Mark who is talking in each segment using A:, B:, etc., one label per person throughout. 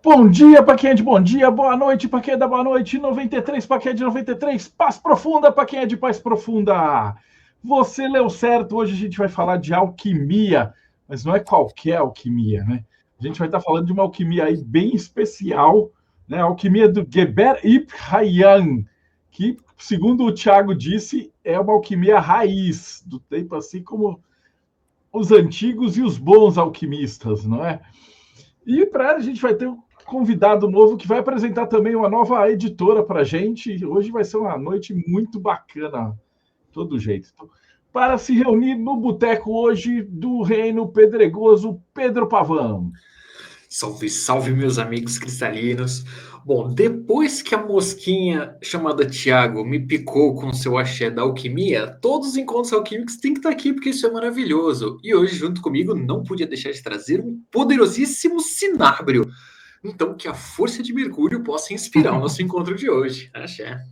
A: Bom dia para quem é de bom dia, boa noite para quem é da boa noite, 93 para quem é de 93, paz profunda para quem é de paz profunda. Você leu certo, hoje a gente vai falar de alquimia, mas não é qualquer alquimia, né? A gente vai estar falando de uma alquimia aí bem especial, né? A alquimia do Geber Ibn Hayyan, que, segundo o Tiago disse, é uma alquimia raiz, do tempo assim como os antigos e os bons alquimistas, não é? E para a gente vai ter um convidado novo que vai apresentar também uma nova editora para a gente. Hoje vai ser uma noite muito bacana, de todo jeito. Então, para se reunir no boteco hoje do Reino Pedregoso, Pedro Pavão.
B: Salve, salve, meus amigos cristalinos. Bom, depois que a mosquinha chamada Tiago me picou com seu axé da alquimia, todos os encontros alquímicos têm que estar aqui porque isso é maravilhoso. E hoje, junto comigo, não podia deixar de trazer um poderosíssimo cinábrio. Então, que a força de Mercúrio possa inspirar o nosso encontro de hoje. Axé.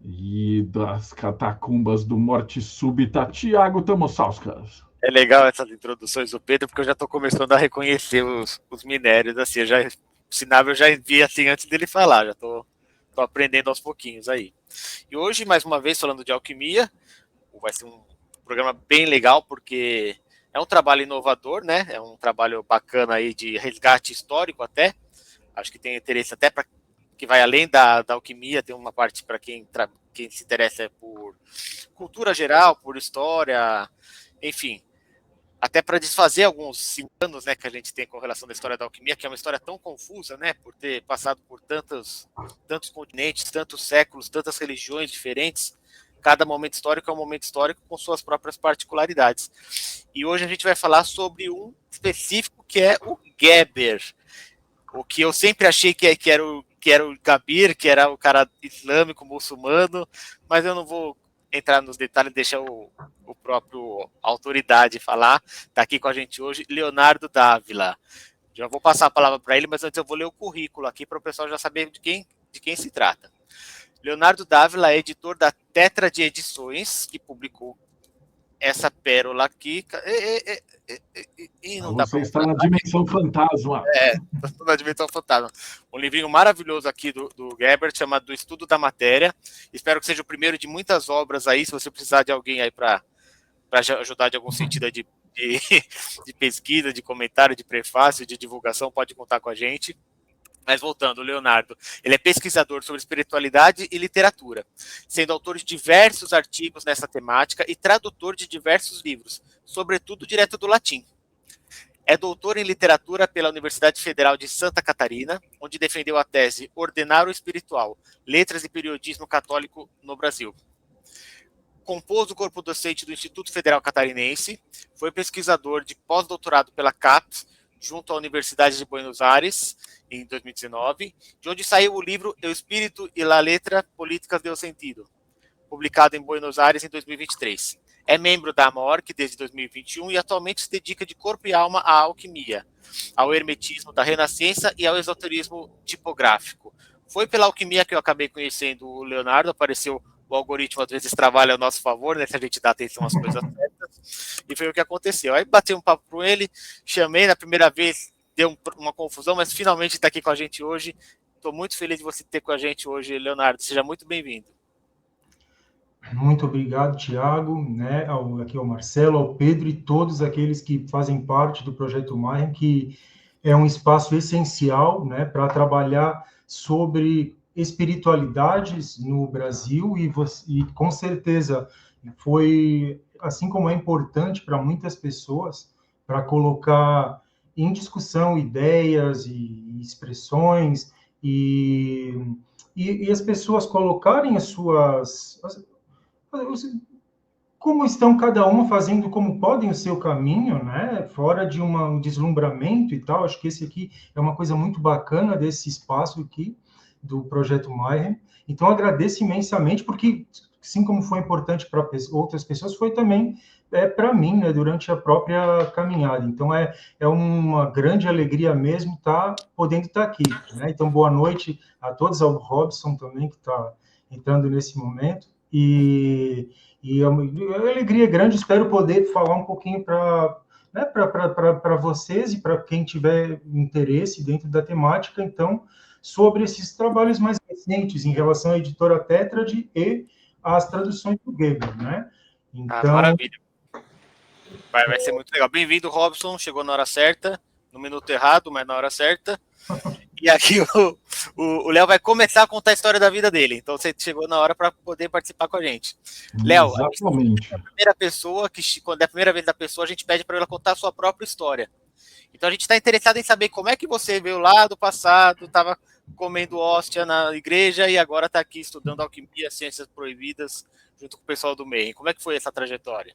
A: E das catacumbas do Morte Súbita, Tiago Tamosauskas.
C: É legal essas introduções do Pedro, porque eu já estou começando a reconhecer os minérios, assim, o Sinável eu já vi assim antes dele falar, já estou aprendendo aos pouquinhos aí. E hoje, mais uma vez, falando de alquimia, vai ser um programa bem legal, porque é um trabalho inovador, né? É um trabalho bacana aí de resgate histórico até, acho que tem interesse até para que vai além da alquimia, tem uma parte para quem se interessa por cultura geral, por história, enfim, até para desfazer alguns enganos, né, que a gente tem com relação à história da alquimia, que é uma história tão confusa, né, por ter passado por tantos continentes, tantos séculos, tantas religiões diferentes. Cada momento histórico é um momento histórico com suas próprias particularidades. E hoje a gente vai falar sobre um específico que é o Geber, o que eu sempre achei que era o Gabir, que era o cara islâmico, muçulmano, mas eu não vou entrar nos detalhes, deixar o próprio autoridade falar. Está aqui com a gente hoje, Leonardo Dávila. Já vou passar a palavra para ele, mas antes eu vou ler o currículo aqui para o pessoal já saber de quem se trata. Leonardo Dávila é editor da Tetra de Edições, que publicou essa pérola aqui.
A: Não você está na Dimensão Fantasma.
C: Estou na Dimensão Fantasma. Um livrinho maravilhoso aqui do Geber, chamado Do Estudo da Matéria. Espero que seja o primeiro de muitas obras aí, se você precisar de alguém aí para ajudar de algum sentido de pesquisa, de comentário, de prefácio, de divulgação, pode contar com a gente. Mas voltando, o Leonardo, ele é pesquisador sobre espiritualidade e literatura, sendo autor de diversos artigos nessa temática e tradutor de diversos livros, sobretudo direto do latim. É doutor em literatura pela Universidade Federal de Santa Catarina, onde defendeu a tese Ordenar o Espiritual, Letras e Periodismo Católico no Brasil. Compôs o corpo docente do Instituto Federal Catarinense, foi pesquisador de pós-doutorado pela CAPES, junto à Universidade de Buenos Aires, em 2019, de onde saiu o livro O Espírito e la Letra, Políticas del Sentido, publicado em Buenos Aires em 2023. É membro da AMORC desde 2021 e atualmente se dedica de corpo e alma à alquimia, ao hermetismo da Renascença e ao esoterismo tipográfico. Foi pela alquimia que eu acabei conhecendo o Leonardo, apareceu o algoritmo às vezes trabalha a nosso favor, né, se a gente dá atenção às coisas certas, e foi o que aconteceu. Aí bati um papo com ele, chamei na primeira vez, deu uma confusão, mas finalmente está aqui com a gente hoje. Estou muito feliz de você ter com a gente hoje, Leonardo, seja muito bem-vindo.
D: Muito obrigado, Tiago, né, aqui ao Marcelo, ao Pedro e todos aqueles que fazem parte do Projeto Mayhem, que é um espaço essencial, né, para trabalhar sobre espiritualidades no Brasil e com certeza foi, assim como é importante para muitas pessoas, para colocar em discussão ideias e expressões e as pessoas colocarem as suas... como estão cada uma fazendo como podem o seu caminho, né? Fora de um deslumbramento e tal. Acho que esse aqui é uma coisa muito bacana desse espaço aqui do Projeto Mayhem. Então, agradeço imensamente, porque, assim como foi importante para outras pessoas, foi também para mim, né, durante a própria caminhada. Então, é uma grande alegria mesmo podendo estar aqui, né? Então, boa noite a todos, ao Robson também, que está entrando nesse momento. E a alegria é grande, espero poder falar um pouquinho para né, para vocês e para quem tiver interesse dentro da temática, então, sobre esses trabalhos mais recentes em relação à editora Tétrade e às traduções do Geber, né? Então,
C: maravilha. Vai ser muito legal. Bem-vindo, Robson. Chegou na hora certa, no minuto errado, mas na hora certa. E aqui o Léo vai começar a contar a história da vida dele. Então você chegou na hora para poder participar com a gente. Léo,
A: exatamente.
C: A primeira pessoa, quando é a primeira vez da pessoa, a gente pede para ela contar a sua própria história. Então a gente está interessado em saber como é que você veio lá do passado, estava comendo hóstia na igreja e agora está aqui estudando alquimia, ciências proibidas, junto com o pessoal do MEI. Como é que foi essa trajetória?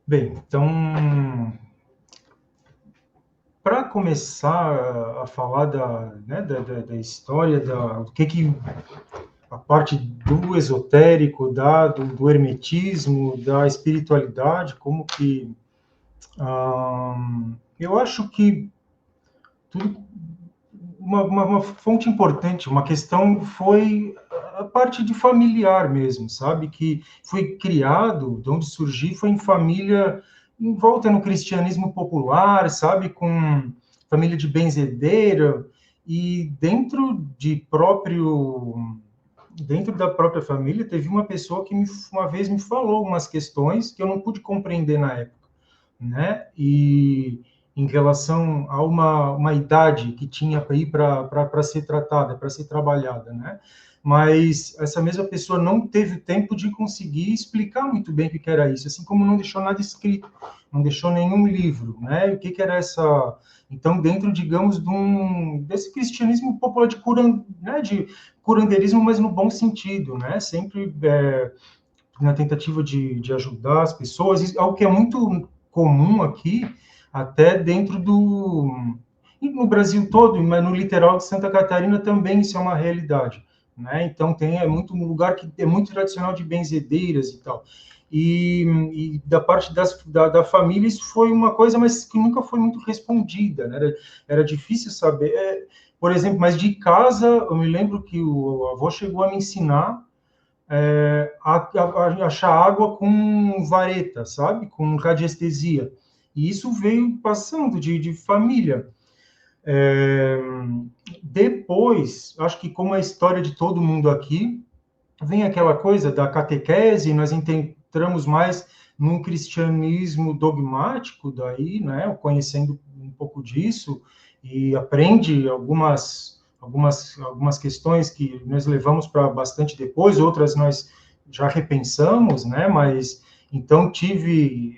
D: Bem, então, para começar a falar da história, do que a parte do esotérico, do hermetismo, da espiritualidade, como que eu acho que tudo, uma fonte importante, uma questão foi a parte de familiar mesmo, sabe? Que foi criado, de onde surgi, foi em família envolta no cristianismo popular, sabe? Com família de benzedeira, e dentro da própria família, teve uma pessoa que uma vez me falou umas questões que eu não pude compreender na época, né? E em relação a uma idade que tinha para ir para ser tratada, para ser trabalhada, né? Mas essa mesma pessoa não teve tempo de conseguir explicar muito bem o que era isso, assim como não deixou nada escrito, não deixou nenhum livro, né? O que era essa... Então, dentro, digamos, desse cristianismo popular de curandeirismo, mas no bom sentido, né? Sempre na tentativa de ajudar as pessoas, algo que é muito comum aqui, até dentro no Brasil todo, mas no litoral de Santa Catarina também isso é uma realidade, né? Então é muito um lugar que é muito tradicional de benzedeiras e tal. E da parte da família isso foi uma coisa, mas que nunca foi muito respondida, né? Era difícil saber. Por exemplo, mas de casa, eu me lembro que o avô chegou a me ensinar a achar água com vareta, sabe? Com radiestesia. E isso veio passando de família. Depois, acho que como a história de todo mundo aqui, vem aquela coisa da catequese, nós entramos mais num cristianismo dogmático daí, né? Conhecendo um pouco disso, e aprende algumas questões que nós levamos para bastante depois, outras nós já repensamos, né? Mas então tive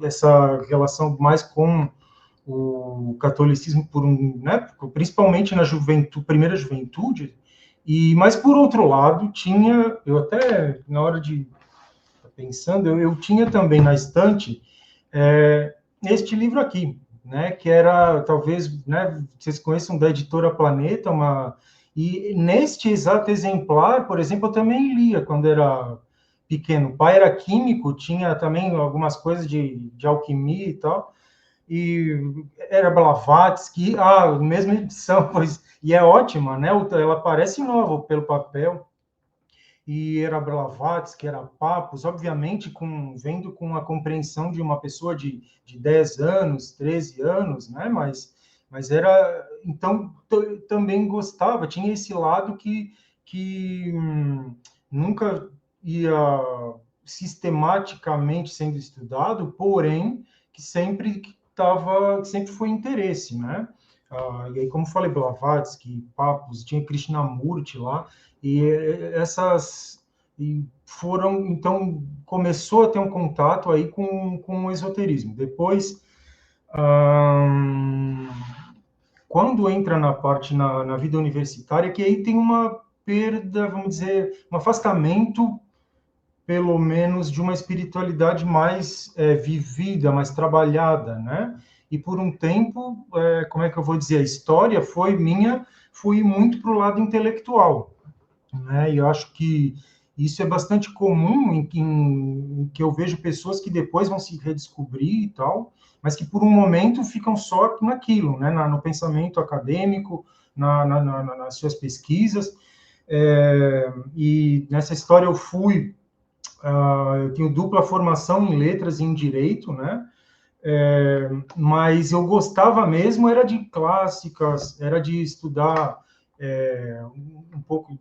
D: essa relação mais com o catolicismo né? Principalmente na primeira juventude, mas por outro lado eu até na hora de pensando eu tinha também na estante este livro aqui, né, que era, talvez, né, vocês conheçam da editora Planeta, e neste exato exemplar, por exemplo, eu também lia quando era pequeno. O pai era químico, tinha também algumas coisas de alquimia e tal, e era Blavatsky, mesma edição, e é ótima, né, ela parece nova pelo papel, e era Blavatsky, era Papos, obviamente vendo com a compreensão de uma pessoa de 10 anos, 13 anos, né? Mas era... Então, também gostava, tinha esse lado que nunca ia sistematicamente sendo estudado, porém, que sempre foi interesse, né? E aí, como falei, Blavatsky, Papos, tinha Krishnamurti lá, então começou a ter um contato aí com o esoterismo. Depois, quando entra na parte na vida universitária, que aí tem uma perda, vamos dizer, um afastamento, pelo menos, de uma espiritualidade mais vivida, mais trabalhada, né? E por um tempo, como é que eu vou dizer, a história fui muito para o lado intelectual, né? E eu acho que isso é bastante comum em que eu vejo pessoas que depois vão se redescobrir e tal, mas que por um momento ficam só naquilo, né? No pensamento acadêmico, nas suas pesquisas. E nessa história eu fui eu tenho dupla formação em letras e em direito, né? Mas eu gostava mesmo era de clássicas, era de estudar um pouco,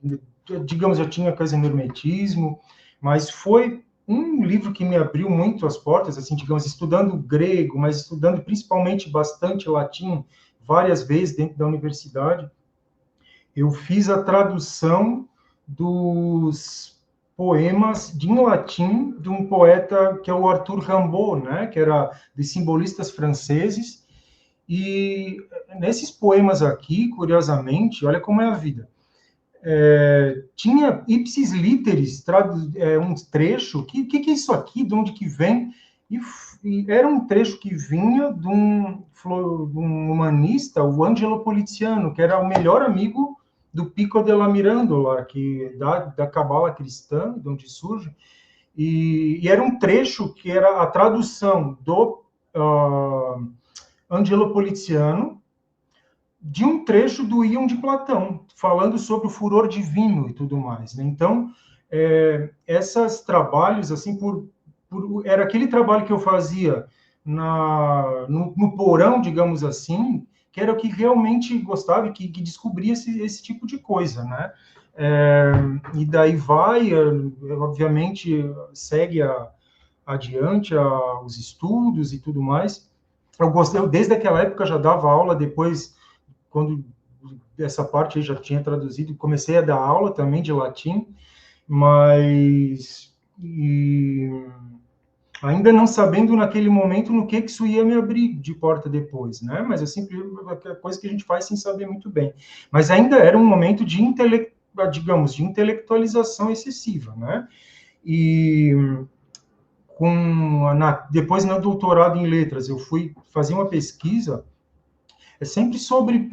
D: digamos, eu tinha coisa no hermetismo, mas foi um livro que me abriu muito as portas, assim, digamos, estudando grego, mas estudando principalmente bastante latim, várias vezes dentro da universidade. Eu fiz a tradução dos poemas em latim de um poeta que é o Arthur Rimbaud, né, que era de simbolistas franceses, e nesses poemas aqui, curiosamente, olha como é a vida, tinha ipsis literis, um trecho, que é isso aqui, de onde que vem? E era um trecho que vinha de um humanista, o Angelo Poliziano, que era o melhor amigo do Pico della Mirandola, que da Cabala cristã, de onde surge, e era um trecho que era a tradução do Angelo Poliziano, de um trecho do Íon de Platão, falando sobre o furor divino e tudo mais, né? Então, esses trabalhos, assim, era aquele trabalho que eu fazia no porão, digamos assim, que era o que realmente gostava e que descobria esse tipo de coisa, né? E daí obviamente, segue adiante os estudos e tudo mais. Eu desde aquela época já dava aula, depois quando essa parte aí já tinha traduzido, comecei a dar aula também de latim, mas ainda não sabendo naquele momento no que isso ia me abrir de porta depois, né? Mas é sempre a coisa que a gente faz sem saber muito bem. Mas ainda era um momento de intelectualização excessiva, né? E depois no doutorado em letras, eu fui fazer uma pesquisa sempre sobre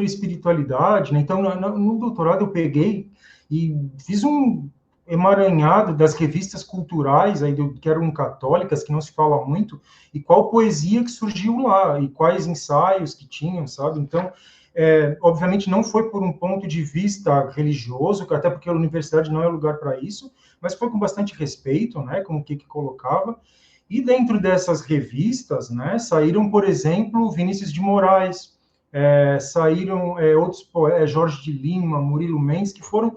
D: espiritualidade, né? Então, no doutorado eu peguei e fiz um emaranhado das revistas culturais, aí que eram católicas, que não se fala muito, e qual poesia que surgiu lá, e quais ensaios que tinham, sabe? Então, obviamente não foi por um ponto de vista religioso, até porque a universidade não é lugar para isso, mas foi com bastante respeito, né, com o que colocava. E dentro dessas revistas, né, saíram, por exemplo, Vinícius de Moraes, saíram outros Jorge de Lima, Murilo Mendes, que foram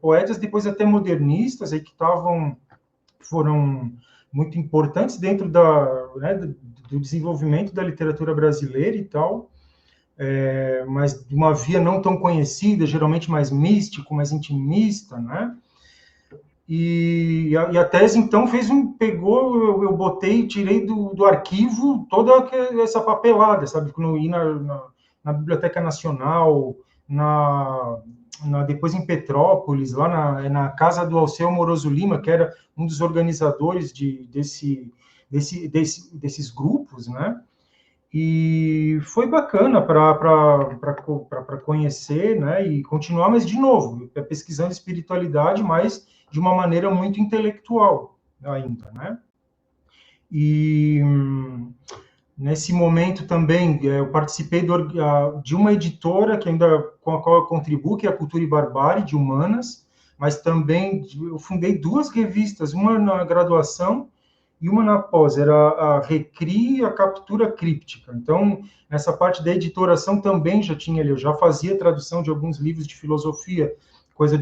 D: poetas depois até modernistas, aí que foram muito importantes dentro do desenvolvimento da literatura brasileira e tal, mas de uma via não tão conhecida, geralmente mais místico, mais intimista, né? E a tese, então, eu botei, tirei do arquivo toda essa papelada, sabe? Quando eu ia na Biblioteca Nacional, depois em Petrópolis, lá na casa do Alceu Moroso Lima, que era um dos organizadores desses grupos, né? E foi bacana para conhecer, né? E continuar, mas, de novo, pesquisando espiritualidade, mas de uma maneira muito intelectual ainda, né? E nesse momento também eu participei de uma editora com a qual eu contribuo, que é a Cultura e Barbárie, de Humanas, mas também eu fundei 2 revistas, uma na graduação e uma na pós, era a Recri e a Captura Críptica. Então, nessa parte da editoração também eu já fazia tradução de alguns livros de filosofia, coisa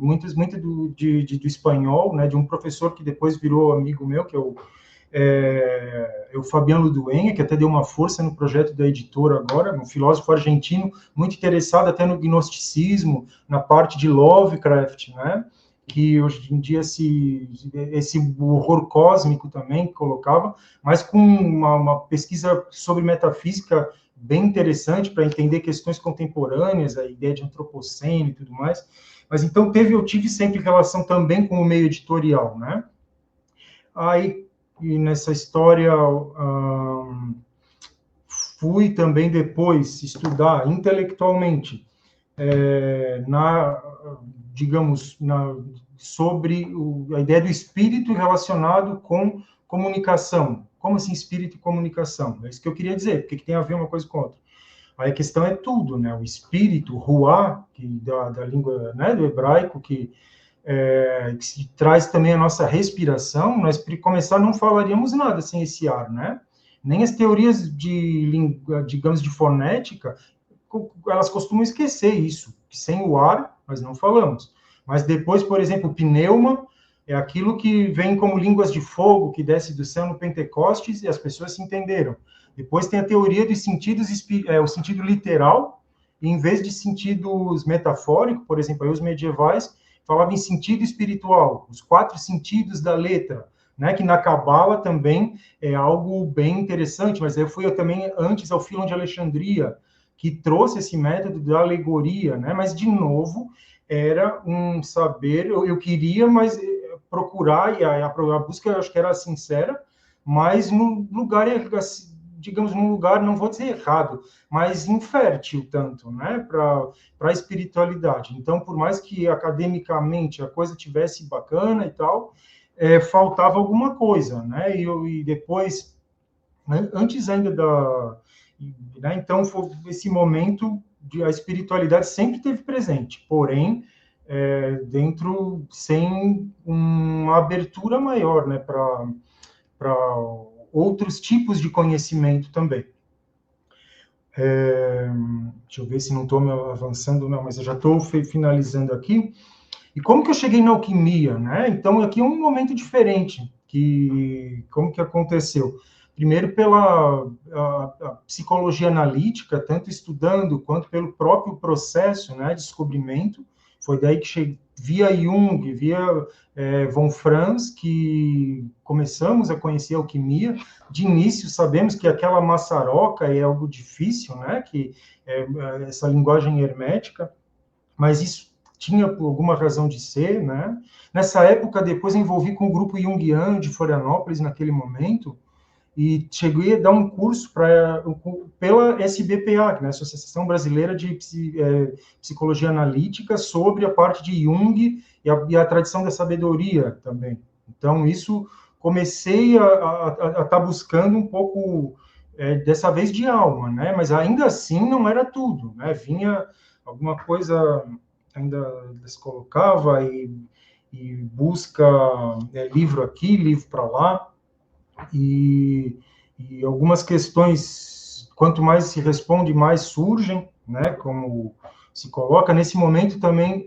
D: muito do espanhol, né, de um professor que depois virou amigo meu, que é o Fabiano Duenha, que até deu uma força no projeto da editora agora, um filósofo argentino muito interessado até no gnosticismo, na parte de Lovecraft, né, que hoje em dia esse horror cósmico também colocava, mas com uma pesquisa sobre metafísica bem interessante para entender questões contemporâneas, a ideia de antropoceno e tudo mais. Mas então eu tive sempre relação também com o meio editorial, né? Aí, e nessa história, fui também depois estudar intelectualmente sobre a ideia do espírito relacionado com comunicação. Como assim espírito e comunicação? É isso que eu queria dizer, porque que tem a ver uma coisa com outra. Aí a questão é tudo, né? O espírito, ruá, da língua, né, do hebraico, que que traz também a nossa respiração, nós começar não falaríamos nada sem esse ar, né? Nem as teorias digamos, de fonética, elas costumam esquecer isso, que sem o ar nós não falamos. Mas depois, por exemplo, o pneuma é aquilo que vem como línguas de fogo, que desce do céu no Pentecostes, e as pessoas se entenderam. Depois tem a teoria dos sentidos, o sentido literal, e em vez de sentidos metafóricos, por exemplo, aí os medievais falavam em sentido espiritual, os 4 sentidos da letra, né, que na Cabala também é algo bem interessante, mas eu fui também antes ao Filon de Alexandria, que trouxe esse método da alegoria, né, mas de novo era um saber, eu queria, mas procurar, e a busca eu acho que era sincera, mas num lugar, digamos, num lugar, não vou dizer errado, mas infértil tanto, né, para a espiritualidade. Então, por mais que academicamente a coisa tivesse bacana e tal, faltava alguma coisa, né, e depois, antes ainda né, então, foi esse momento a espiritualidade sempre teve presente, porém, dentro, sem uma abertura maior, né, para outros tipos de conhecimento também. Deixa eu ver se não estou avançando, não, mas eu já estou finalizando aqui. E como que eu cheguei na alquimia, né? Então, aqui é um momento diferente, como que aconteceu? Primeiro pela a psicologia analítica, tanto estudando quanto pelo próprio processo, né, de descobrimento. Foi daí que via Jung, via von Franz, que começamos a conhecer a alquimia. De início, sabemos que aquela maçaroca é algo difícil, né, que essa linguagem hermética, mas isso tinha alguma razão de ser, né? Nessa época, depois envolvi com o grupo Jungiano de Florianópolis, naquele momento, e cheguei a dar um curso pela SBPA, né, Associação Brasileira de Psicologia Analítica, sobre a parte de Jung e a tradição da sabedoria também. Então, isso comecei a estar buscando um pouco, dessa vez de alma, né, mas ainda assim não era tudo, né, vinha alguma coisa, ainda se colocava e busca livro aqui, livro para lá, e algumas questões, quanto mais se responde, mais surgem, né, como se coloca. Nesse momento também,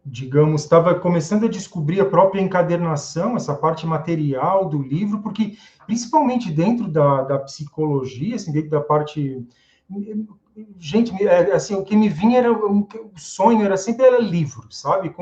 D: digamos, estava começando a descobrir a própria encadernação, essa parte material do livro, porque, principalmente dentro da psicologia, assim, dentro da parte... Gente, assim, o que me vinha era... O sonho era sempre livro, sabe?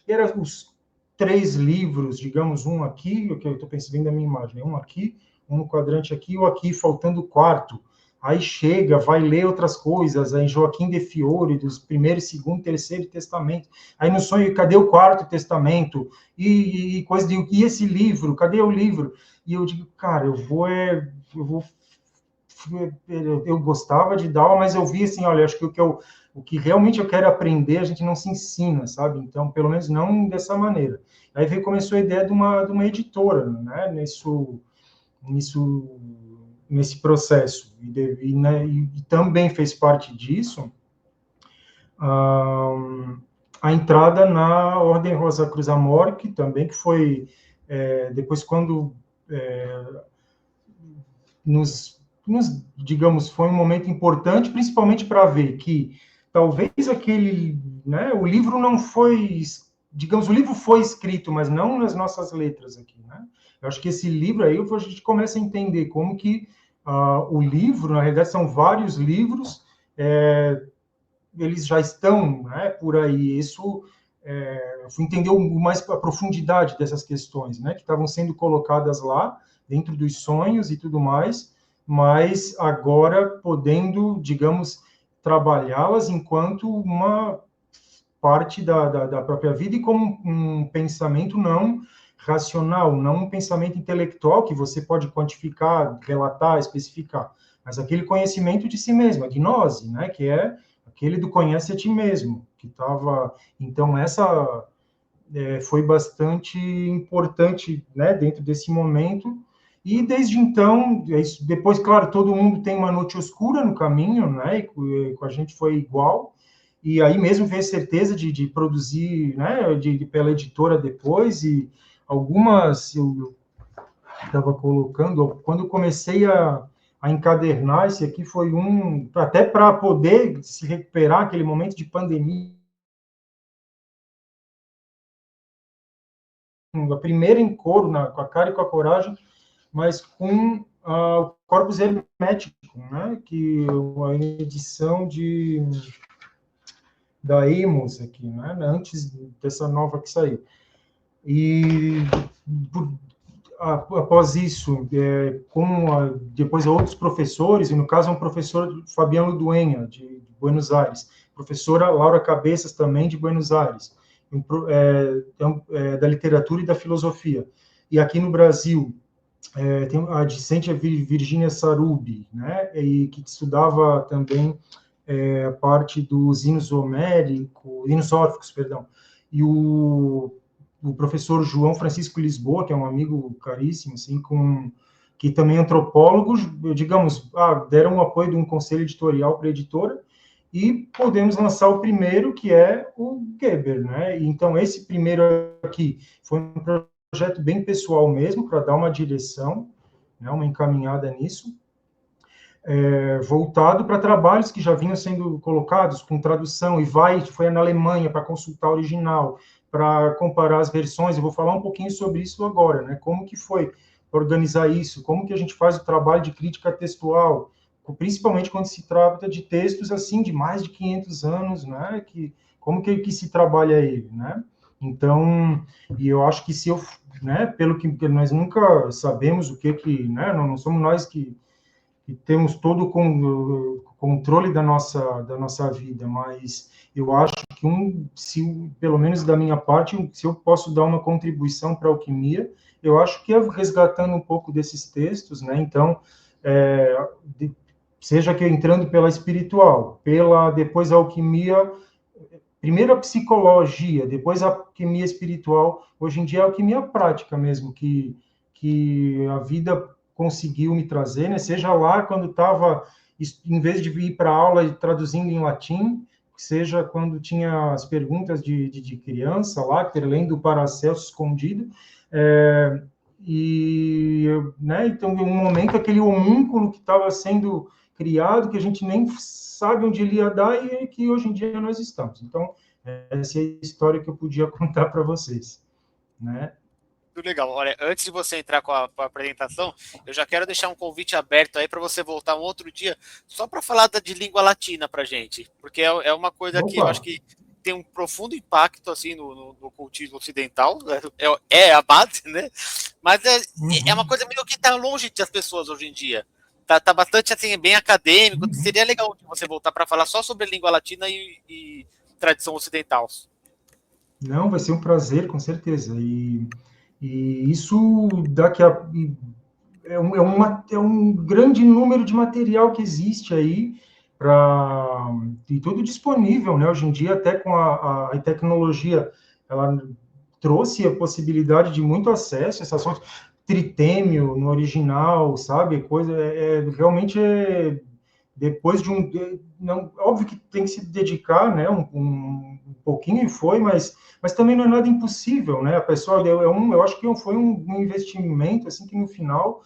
D: Era os 3 livros, digamos, um aqui, o que eu estou pensando da minha imagem, um aqui, um no quadrante aqui, ou aqui, faltando o 4. Aí chega, vai ler outras coisas, aí Joaquim de Fiore, dos 1º, 2º, 3º Testamento. Aí no sonho, cadê o 4º Testamento? E coisa de, e esse livro? Cadê o livro? E eu digo, cara, eu gostava de dar aula, mas eu vi assim, olha, acho que o que realmente eu quero aprender, a gente não se ensina, sabe? Então, pelo menos não dessa maneira. Aí começou a ideia de uma editora, né? Nesse processo. E também fez parte disso a entrada na Ordem Rosa Cruz Amor, que também foi, depois quando digamos, foi um momento importante, principalmente para ver que talvez aquele, né, o livro não foi, digamos, o livro foi escrito, mas não nas nossas letras aqui, né? Eu acho que esse livro aí, a gente começa a entender como que o livro, na realidade, são vários livros, eles já estão, né, por aí. Isso, eu fui entender mais a profundidade dessas questões, né, que estavam sendo colocadas lá, dentro dos sonhos e tudo mais, mas agora podendo, digamos, trabalhá-las enquanto uma parte da própria vida e como um pensamento não racional, não um pensamento intelectual que você pode quantificar, relatar, especificar, mas aquele conhecimento de si mesmo, a gnose, né, que é aquele do conhece a ti mesmo, que estava... Então, essa foi bastante importante, né, dentro desse momento. E desde então, depois, claro, todo mundo tem uma noite oscura no caminho, né? E com a gente foi igual. e aí mesmo veio a certeza de produzir, né, pela editora depois, e algumas eu estava colocando, quando eu comecei a encadernar, esse aqui foi até para poder se recuperar aquele momento de pandemia, a primeira em couro, com a cara e com a coragem, mas com o Corpus Hermético, né, que é a edição da Emos aqui, né, antes dessa nova que saiu. E após isso, depois outros professores, e no caso um professor Fabiano Duenha, de Buenos Aires, professora Laura Cabeças, também de Buenos Aires, da literatura e da filosofia. E aqui no Brasil, tem a discente Virgínia Sarubi, né, e que estudava também a parte dos hinos órficos, perdão, e o professor João Francisco Lisboa, que é um amigo caríssimo, assim, que também é antropólogo, digamos, deram um apoio de um conselho editorial para a editora, e podemos lançar o primeiro, que é o Geber, né? Então, esse primeiro aqui foi um projeto bem pessoal mesmo, para dar uma direção, né, uma encaminhada nisso, voltado para trabalhos que já vinham sendo colocados com tradução, e foi na Alemanha para consultar o original, para comparar as versões. Eu vou falar um pouquinho sobre isso agora, né? Como que foi organizar isso, como que a gente faz o trabalho de crítica textual, principalmente quando se trata de textos assim de mais de 500 anos, né? Como que se trabalha ele, né? Então, e eu acho que né, pelo que nós nunca sabemos o que né, não somos nós que temos todo o controle da nossa vida, mas eu acho que pelo menos da minha parte, se eu posso dar uma contribuição para a alquimia, eu acho que é resgatando um pouco desses textos, né? Então, seja que entrando pela espiritual, depois a alquimia, primeiro a psicologia, depois a alquimia espiritual, hoje em dia é a alquimia prática mesmo, que a vida conseguiu me trazer, né? Seja lá quando estava, em vez de ir para a aula traduzindo em latim, seja quando tinha as perguntas de criança lá, lendo o Paracelso escondido, né? Então, em um momento, aquele homúnculo que estava sendo criado, que a gente nem sabe onde ele ia dar, e que hoje em dia nós estamos. Então, essa é a história que eu podia contar para vocês, né?
C: Muito legal. Olha, antes de você entrar com a apresentação, eu já quero deixar um convite aberto aí para você voltar um outro dia, só para falar de língua latina para gente, porque é uma coisa que eu acho que tem um profundo impacto assim no ocultismo ocidental, é a base, né? Mas é uma coisa meio que está longe das pessoas hoje em dia. Tá bastante assim, bem acadêmico. Seria legal você voltar para falar só sobre língua latina e tradição ocidental.
D: Não, vai ser um prazer, com certeza. E isso é um grande número de material que existe aí, e tudo disponível, né? Hoje em dia, até com a tecnologia, ela trouxe a possibilidade de muito acesso, essas ações, tritêmio no original, sabe? Realmente depois não, óbvio que tem que se dedicar, né? Um pouquinho, e foi, mas também não é nada impossível, né? A pessoa eu acho que foi um investimento assim que no final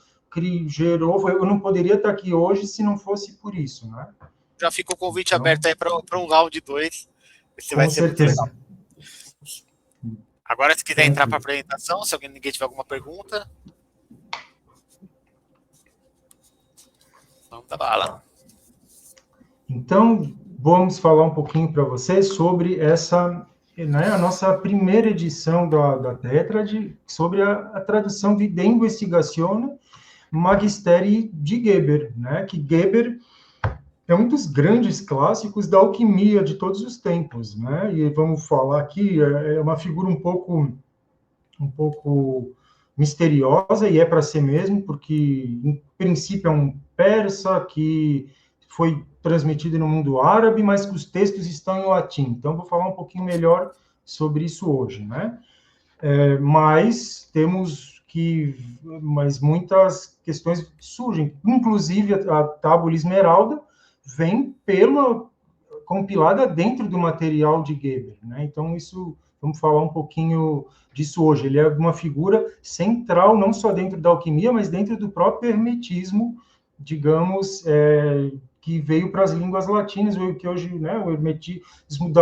D: gerou. Eu não poderia estar aqui hoje se não fosse por isso, né?
C: Já fica o convite aberto aí para um round 2. Esse vai ser
D: certeza.
C: Muito legal. Agora, se quiser entrar para a apresentação, se ninguém tiver alguma pergunta, vamos dar bala.
D: Então, vamos falar um pouquinho para vocês sobre essa, né, a nossa primeira edição da Tetrad, sobre a tradução de Investigazione Magisteri de Geber, né, que Geber é um dos grandes clássicos da alquimia de todos os tempos, né, e vamos falar aqui, é uma figura um pouco misteriosa, e é para ser mesmo, porque, em princípio, é um persa que foi transmitido no mundo árabe, mas que os textos estão em latim. Então, vou falar um pouquinho melhor sobre isso hoje, né? Mas temos mas muitas questões surgem, inclusive a tábua esmeralda vem compilada dentro do material de Geber, né? Então, vamos falar um pouquinho disso hoje. Ele é uma figura central, não só dentro da alquimia, mas dentro do próprio hermetismo, digamos, que veio para as línguas latinas, que hoje, né, o hermetismo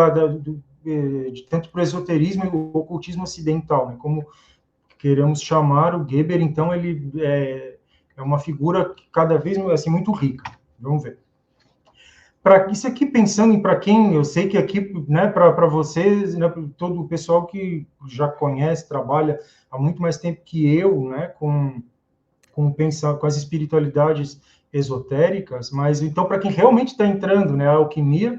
D: tanto para o esoterismo e o ocultismo ocidental, né, como queremos chamar o Geber. Então, ele é uma figura cada vez assim, muito rica. Vamos ver. Para isso aqui, pensando em para quem, eu sei que aqui, né, para vocês, né, todo o pessoal que já conhece, trabalha há muito mais tempo que eu, né, com as espiritualidades esotéricas, mas então para quem realmente está entrando, né, a alquimia,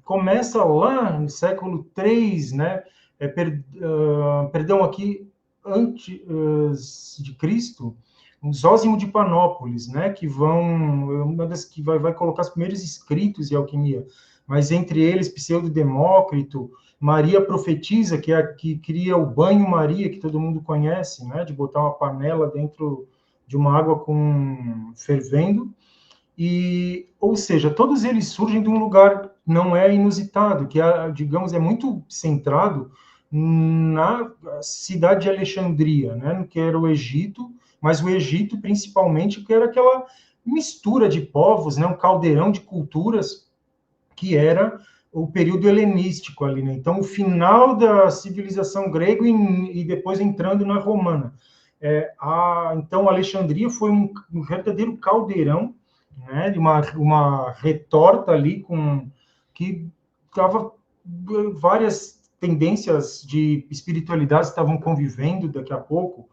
D: começa lá no século III, né, perdão, aqui antes de Cristo, um Zósimo de Panópolis, né, que uma das que vai colocar os primeiros escritos de alquimia, mas entre eles Pseudo-Demócrito, Maria Profetisa, que é a que cria o banho-maria, que todo mundo conhece, né, de botar uma panela dentro de uma água fervendo, ou seja, todos eles surgem de um lugar não inusitado, que, digamos, é muito centrado na cidade de Alexandria, né, que era o Egito, mas o Egito, principalmente, que era aquela mistura de povos, né, um caldeirão de culturas, que era o período helenístico ali, né? Então, o final da civilização grega e depois entrando na romana. Então, Alexandria foi um verdadeiro caldeirão, né, de uma retorta ali que estava várias tendências de espiritualidade estavam convivendo daqui a pouco,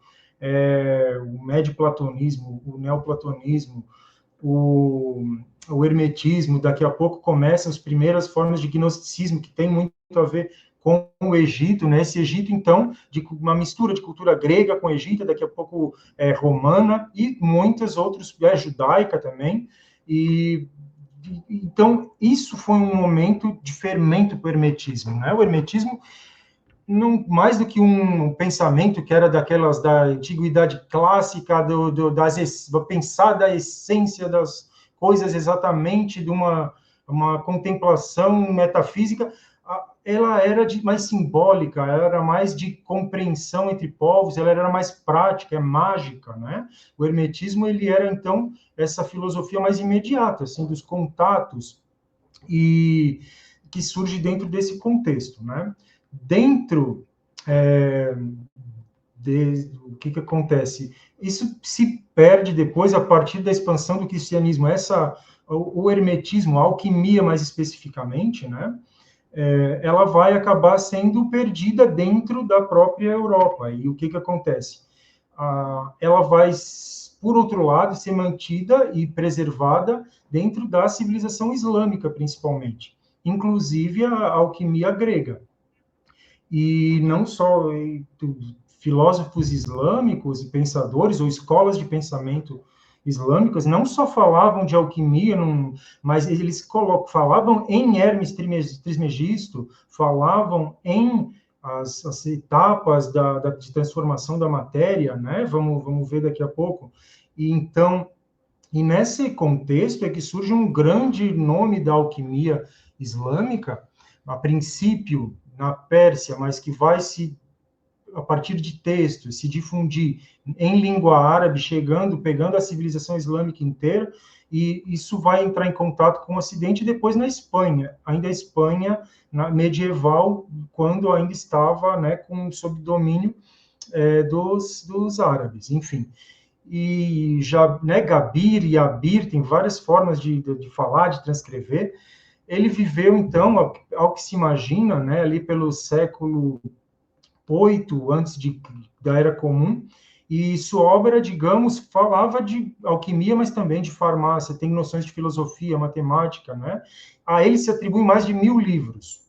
D: o médio-platonismo, o neoplatonismo, o hermetismo, daqui a pouco começam as primeiras formas de gnosticismo, que tem muito a ver com o Egito, né? Esse Egito, então, de uma mistura de cultura grega com Egito, daqui a pouco romana, e muitas outras, judaica também, então, isso foi um momento de fermento para o hermetismo, né? O hermetismo, não mais do que um pensamento que era daquelas da antiguidade clássica, pensar da essência das coisas exatamente, de uma contemplação metafísica, ela era mais simbólica, ela era mais de compreensão entre povos, ela era mais prática, mágica, né? O hermetismo, ele era, então, essa filosofia mais imediata, assim, dos contatos, e que surge dentro desse contexto, né? Dentro o que acontece? Isso se perde depois a partir da expansão do cristianismo, o hermetismo, a alquimia mais especificamente, né? Ela vai acabar sendo perdida dentro da própria Europa. E o que acontece? Ela vai, por outro lado, ser mantida e preservada dentro da civilização islâmica, principalmente, inclusive a alquimia grega. E não só filósofos islâmicos e pensadores ou escolas de pensamento islâmicas não só falavam de alquimia, mas eles falavam em Hermes Trismegisto, falavam em as etapas de transformação da matéria, né? Vamos ver daqui a pouco. E nesse contexto é que surge um grande nome da alquimia islâmica, a princípio na Pérsia, mas que vai a partir de textos, se difundir em língua árabe, pegando a civilização islâmica inteira, e isso vai entrar em contato com o Ocidente, e depois na Espanha, ainda a Espanha medieval, quando ainda estava, né, sob domínio dos árabes, enfim. E já, né, Gabir e Abir, tem várias formas de falar, de transcrever. Ele viveu, então, ao que se imagina, né, ali pelo século 8 antes da Era Comum, e sua obra, digamos, falava de alquimia, mas também de farmácia, tem noções de filosofia, matemática, né? A ele se atribui mais de 1000 livros.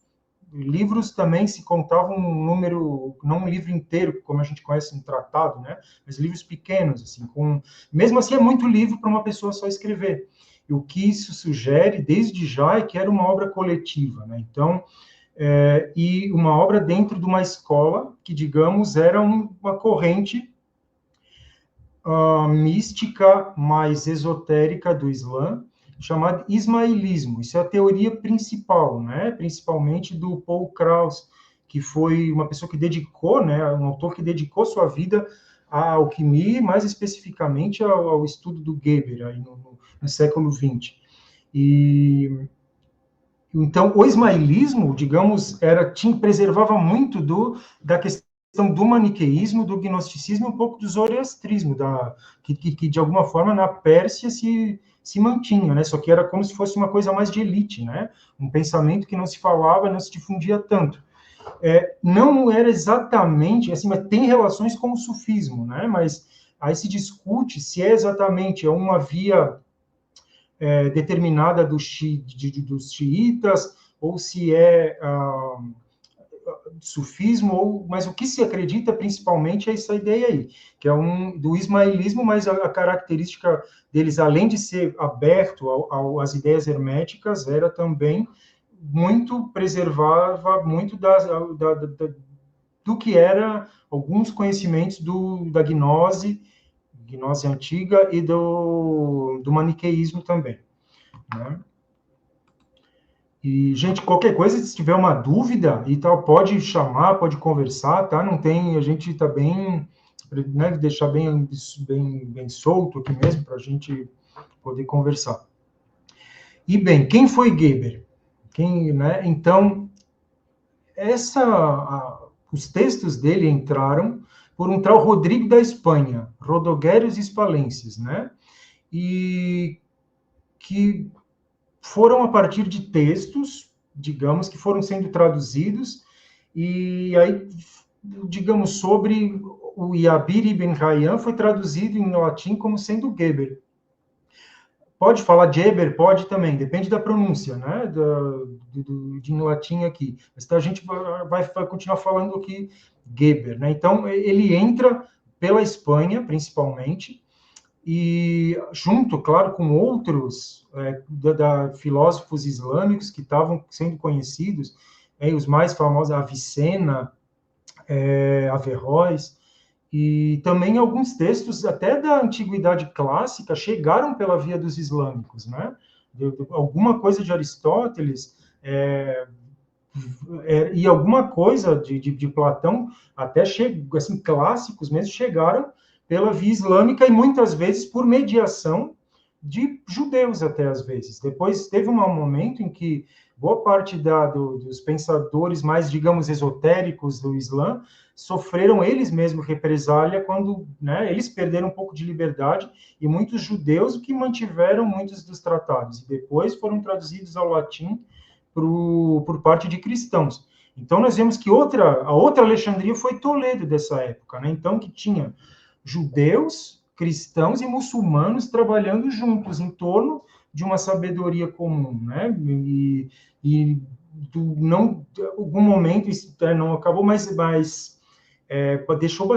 D: Livros também se contavam um número, não um livro inteiro, como a gente conhece um tratado, né? Mas livros pequenos, assim, mesmo assim é muito livro para uma pessoa só escrever. E o que isso sugere, desde já, é que era uma obra coletiva, né? Então, e uma obra dentro de uma escola que, digamos, era uma corrente mística mais esotérica do Islã, chamado ismaelismo. Isso é a teoria principal, né? Principalmente do Paul Krauss, que foi uma pessoa que dedicou, né, um autor que dedicou sua vida à alquimia, mais especificamente ao estudo do Geber, aí no século XX. E então, o ismaelismo, digamos, preservava muito da questão do maniqueísmo, do gnosticismo, um pouco do zoroastrismo, que de alguma forma na Pérsia se mantinha, né? Só que era como se fosse uma coisa mais de elite, né? Um pensamento que não se falava, não se difundia tanto. Não era exatamente, assim, mas tem relações com o sufismo, né? Mas aí se discute se é exatamente uma via determinada dos xiitas, ou se é sufismo, mas o que se acredita principalmente é essa ideia aí, que é do ismaelismo, mas a característica deles, além de ser aberto às ideias herméticas, era também preservava muito do que era alguns conhecimentos da gnose antiga e do maniqueísmo também, né? E, gente, qualquer coisa, se tiver uma dúvida e tal, pode chamar, pode conversar, tá? Não tem, a gente tá bem, né, deixar bem solto aqui mesmo, para a gente poder conversar. E, bem, quem foi Geber? Né? Então, os textos dele entraram por um tal Rodrigo da Espanha, Rodogueiros Hispalenses, né? E que foram a partir de textos, digamos, que foram sendo traduzidos, e aí, digamos, sobre o Jabir ibn Hayyan foi traduzido em latim como sendo Geber. Pode falar Geber, pode também, depende da pronúncia, né, de latim aqui. Mas a gente vai continuar falando aqui Geber, né? Então, ele entra pela Espanha, principalmente, e junto, claro, com outros filósofos islâmicos que estavam sendo conhecidos, os mais famosos, Avicena, Averroes, e também alguns textos até da antiguidade clássica chegaram pela via dos islâmicos, né? Alguma coisa de Aristóteles e alguma coisa de Platão, até assim, clássicos mesmo, chegaram pela via islâmica e muitas vezes por mediação de judeus até às vezes. Depois teve um momento em que boa parte dos pensadores mais, digamos, esotéricos do Islã sofreram eles mesmos represália quando, né, eles perderam um pouco de liberdade, e muitos judeus que mantiveram muitos dos tratados e depois foram traduzidos ao latim por parte de cristãos. Então nós vemos que a outra Alexandria foi Toledo dessa época, né? Então que tinha judeus, cristãos e muçulmanos trabalhando juntos em torno de uma sabedoria comum, né? E algum momento isso não acabou, mas deixou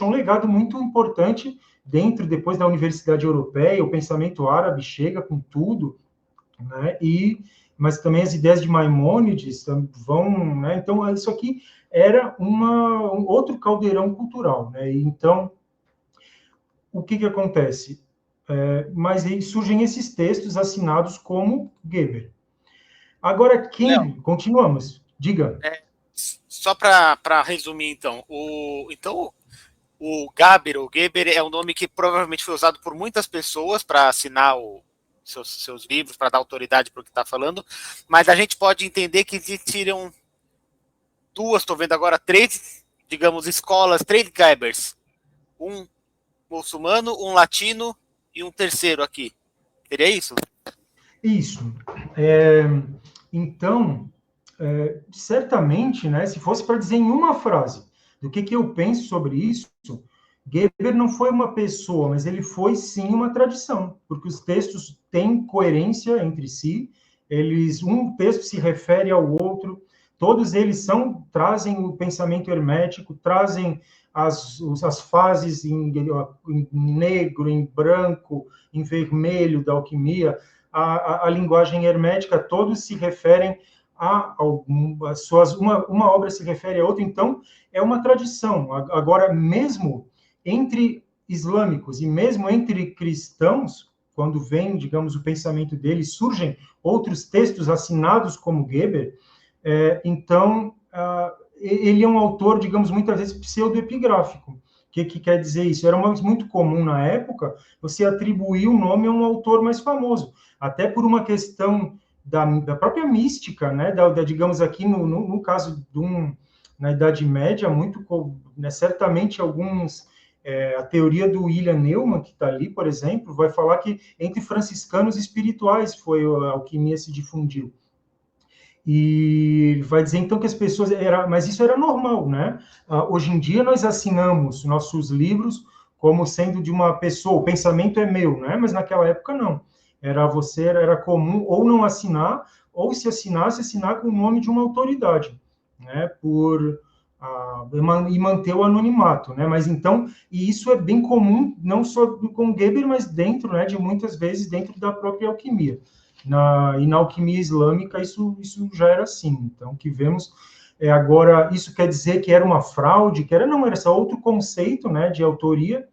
D: um legado muito importante depois da Universidade Europeia, o pensamento árabe chega com tudo, né? Mas também as ideias de Maimônides vão, né? Então isso aqui era um outro caldeirão cultural, né? Então o que acontece? Mas aí surgem esses textos assinados como Geber. Agora, continuamos, diga.
C: Só para resumir, então, o Geber é um nome que provavelmente foi usado por muitas pessoas para assinar seus livros, para dar autoridade para o que está falando, mas a gente pode entender que existiram estou vendo agora, 3, digamos, escolas, 3 Gebers. Um muçulmano, um latino e um terceiro aqui. Seria isso?
D: Isso. Então, certamente, né, se fosse para dizer em uma frase do que eu penso sobre isso, Geber não foi uma pessoa, mas ele foi sim uma tradição, porque os textos têm coerência entre si, um texto se refere ao outro, todos eles trazem o pensamento hermético, trazem as fases em negro, em branco, em vermelho da alquimia, a linguagem hermética, todos se referem uma obra se refere a outra, então é uma tradição. Agora, mesmo entre islâmicos e mesmo entre cristãos, quando vem, digamos, o pensamento dele, surgem outros textos assinados como Geber, então, ele é um autor, digamos, muitas vezes pseudoepigráfico. O que quer dizer isso? Era muito comum na época você atribuir o nome a um autor mais famoso, até por uma questão da própria mística, né? Digamos aqui, no caso na Idade Média, né, certamente alguns... a teoria do William Neumann, que está ali, por exemplo, vai falar que entre franciscanos espirituais foi a alquimia se difundiu. E vai dizer, então, que as pessoas... mas isso era normal, né? Hoje em dia, nós assinamos nossos livros como sendo de uma pessoa, o pensamento é meu, né? Mas naquela época, não. Era comum ou não assinar, ou se assinasse, assinar com o nome de uma autoridade, né? E manter o anonimato, né? Mas então, e isso é bem comum, não só com Geber, mas dentro, né, de muitas vezes dentro da própria alquimia. E na alquimia islâmica isso já era assim. Então, o que vemos agora, isso quer dizer que era uma fraude, não, era só outro conceito, né, de autoria,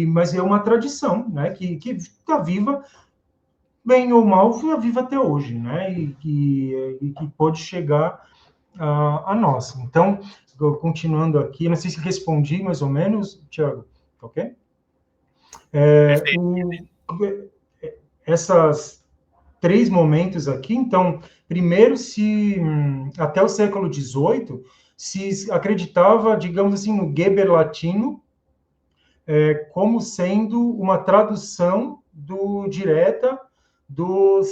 D: mas é uma tradição, né, que está viva, bem ou mal, está viva até hoje, né, e que pode chegar a nós. Então, continuando aqui, não sei se respondi mais ou menos, Tiago, ok? Essas 3 momentos aqui, então, primeiro, até o século XVIII, se acreditava, digamos assim, no Geber latino, como sendo uma tradução direta do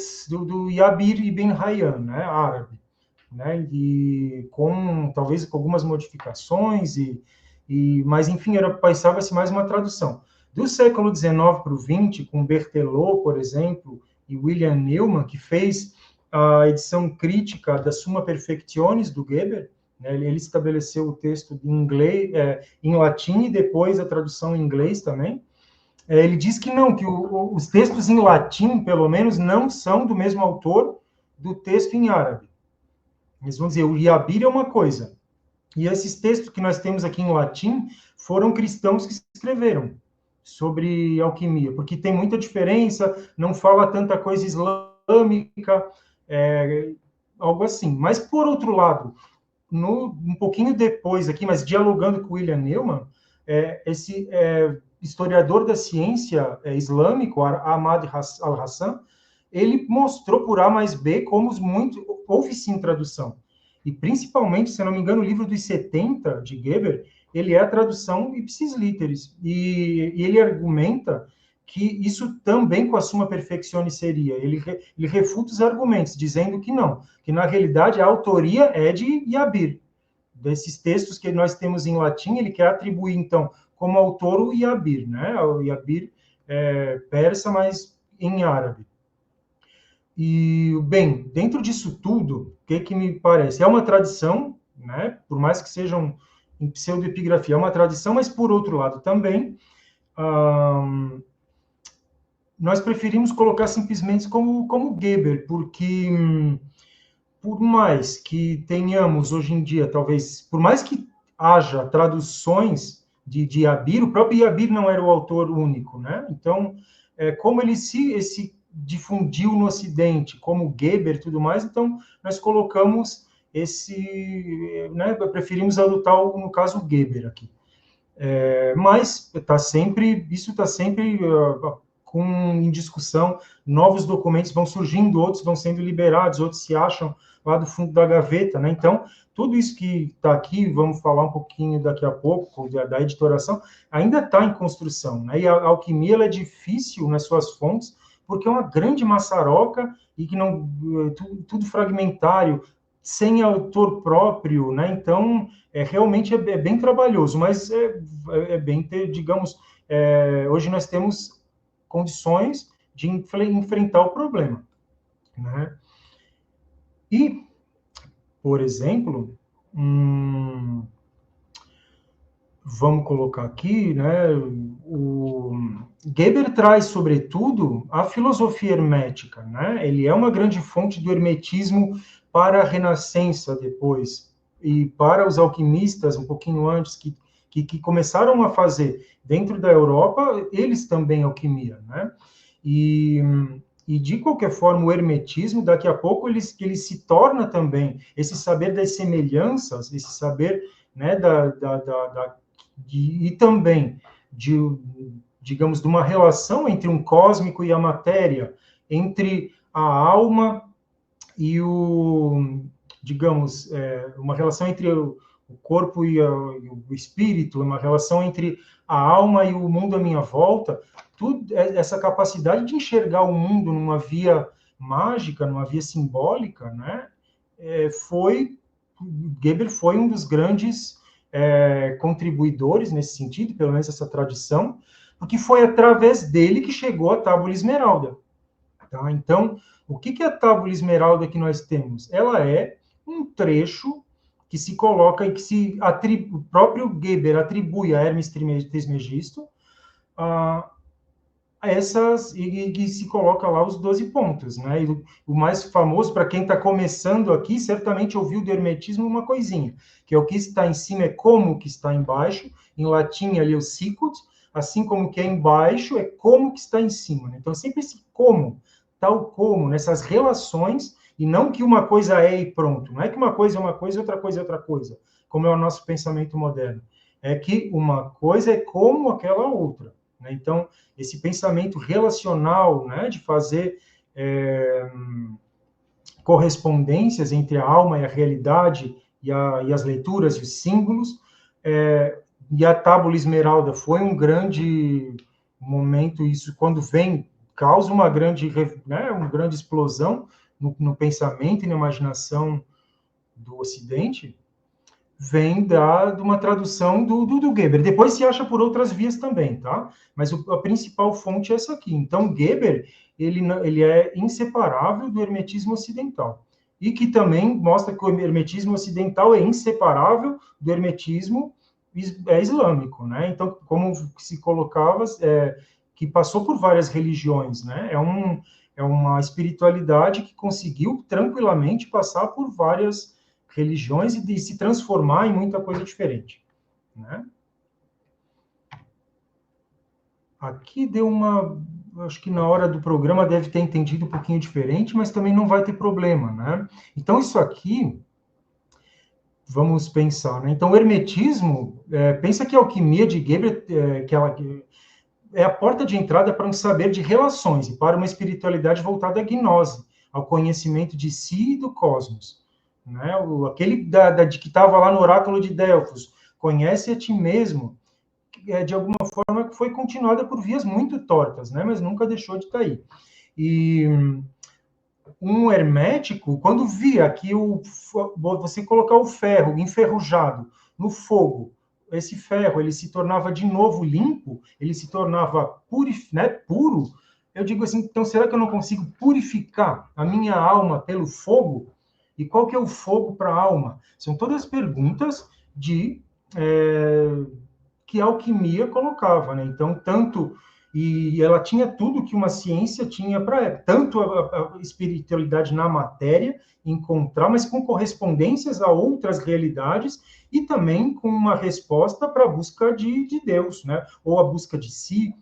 D: Jabir ibn Hayyan, né, árabe, né, e talvez com algumas modificações, mas, enfim, pensava-se mais uma tradução. Do século XIX para o XX, com Berthelot, por exemplo, e William Neumann, que fez a edição crítica da Summa Perfectionis do Geber, né, ele estabeleceu o texto em inglês, em latim, e depois a tradução em inglês também. Ele diz que não, que os textos em latim, pelo menos, não são do mesmo autor do texto em árabe. Eles vão dizer, o Jabir é uma coisa, e esses textos que nós temos aqui em latim foram cristãos que escreveram sobre alquimia, porque tem muita diferença, não fala tanta coisa islâmica, algo assim. Mas, por outro lado, um pouquinho depois aqui, mas dialogando com William Neumann, esse historiador da ciência islâmico, Ahmad al-Hassan, ele mostrou por A mais B como houve sim tradução. E principalmente, se eu não me engano, o livro dos 70 de Geber, ele é a tradução ipsis literis. E ele argumenta que isso também com a Summa Perfectionis seria. Ele refuta os argumentos, dizendo que não, que na realidade a autoria é de Jabir. Desses textos que nós temos em latim, ele quer atribuir, então, como autor o Jabir, né? O Jabir persa, mas em árabe. E, bem, dentro disso tudo, o que me parece? É uma tradição, né? Por mais que sejam em pseudoepigrafia, é uma tradição, mas, por outro lado, também, nós preferimos colocar simplesmente como Geber, porque, por mais que tenhamos, hoje em dia, talvez, por mais que haja traduções de Jabir, o próprio Jabir não era o autor único, né? Então, como ele se difundiu no Ocidente, como Geber e tudo mais, então nós colocamos né, preferimos adotar, no caso, Geber aqui. Mas isso está sempre em discussão, novos documentos vão surgindo, outros vão sendo liberados, outros se acham lá do fundo da gaveta, né? Então, tudo isso que está aqui, vamos falar um pouquinho daqui a pouco, da editoração, ainda está em construção, né? E a alquimia ela é difícil nas suas fontes, porque é uma grande maçaroca e que não tudo fragmentário, sem autor próprio, né? Então, realmente é bem trabalhoso, mas bem, digamos, hoje nós temos condições de enfrentar o problema, né? E, por exemplo, vamos colocar aqui, né? O Geber traz, sobretudo, a filosofia hermética, né? Ele é uma grande fonte do hermetismo para a Renascença depois, e para os alquimistas, um pouquinho antes, que começaram a fazer dentro da Europa, eles também alquimia, né? E de qualquer forma, o hermetismo, daqui a pouco, ele se torna também esse saber das semelhanças, esse saber, né, e também digamos, de uma relação entre um cósmico e a matéria, entre a alma e digamos, uma relação entre o corpo e o espírito, uma relação entre a alma e o mundo à minha volta, tudo essa capacidade de enxergar o mundo numa via mágica, numa via simbólica, né? Geber foi um dos grandes contribuidores nesse sentido, pelo menos essa tradição, porque foi através dele que chegou a Tábula Esmeralda. Tá? Então, o que é a Tábula Esmeralda que nós temos? Ela é um trecho que se coloca e que o próprio Geber atribui a Hermes Trismegisto e se coloca lá os 12 pontos, né? E o mais famoso, para quem está começando aqui, certamente ouviu do hermetismo uma coisinha, que é o que está em cima é como o que está embaixo, em latim ali o sicut, assim como o que é embaixo é como o que está em cima, né? Então, sempre esse como, tal como, nessas relações, e não que uma coisa é e pronto, não é que uma coisa é uma coisa e outra coisa é outra coisa, como é o nosso pensamento moderno, é que uma coisa é como aquela outra, né? Então, esse pensamento relacional, né, de fazer correspondências entre a alma e a realidade, e as leituras e os símbolos, e a Tábula Esmeralda foi um grande momento, isso quando vem, causa uma grande explosão no pensamento e na imaginação do Ocidente, vem de uma tradução do Geber. Depois se acha por outras vias também, tá? Mas a principal fonte é essa aqui. Então, Geber, ele é inseparável do hermetismo ocidental. E que também mostra que o hermetismo ocidental é inseparável do hermetismo islâmico, né? Então, como se colocava, que passou por várias religiões, né? É uma espiritualidade que conseguiu tranquilamente passar por várias religiões e de se transformar em muita coisa diferente, né? Aqui deu acho que na hora do programa deve ter entendido um pouquinho diferente, mas também não vai ter problema, né? Então, isso aqui, vamos pensar, né? Então, o hermetismo, pensa que a alquimia de Geber, é a porta de entrada para um saber de relações e para uma espiritualidade voltada à gnose, ao conhecimento de si e do cosmos. Né? Aquele que estava lá no oráculo de Delfos, conhece a ti mesmo, de alguma forma foi continuada por vias muito tortas, né? Mas nunca deixou de estar aí. E um hermético, quando via que você colocar o ferro enferrujado no fogo, esse ferro ele se tornava de novo limpo, ele se tornava puro, eu digo assim, então será que eu não consigo purificar a minha alma pelo fogo? E qual que é o fogo para a alma? São todas perguntas que a alquimia colocava, né? Então, e ela tinha tudo que uma ciência tinha para tanto a espiritualidade na matéria, encontrar, mas com correspondências a outras realidades e também com uma resposta para a busca de Deus, né? Ou a busca de si,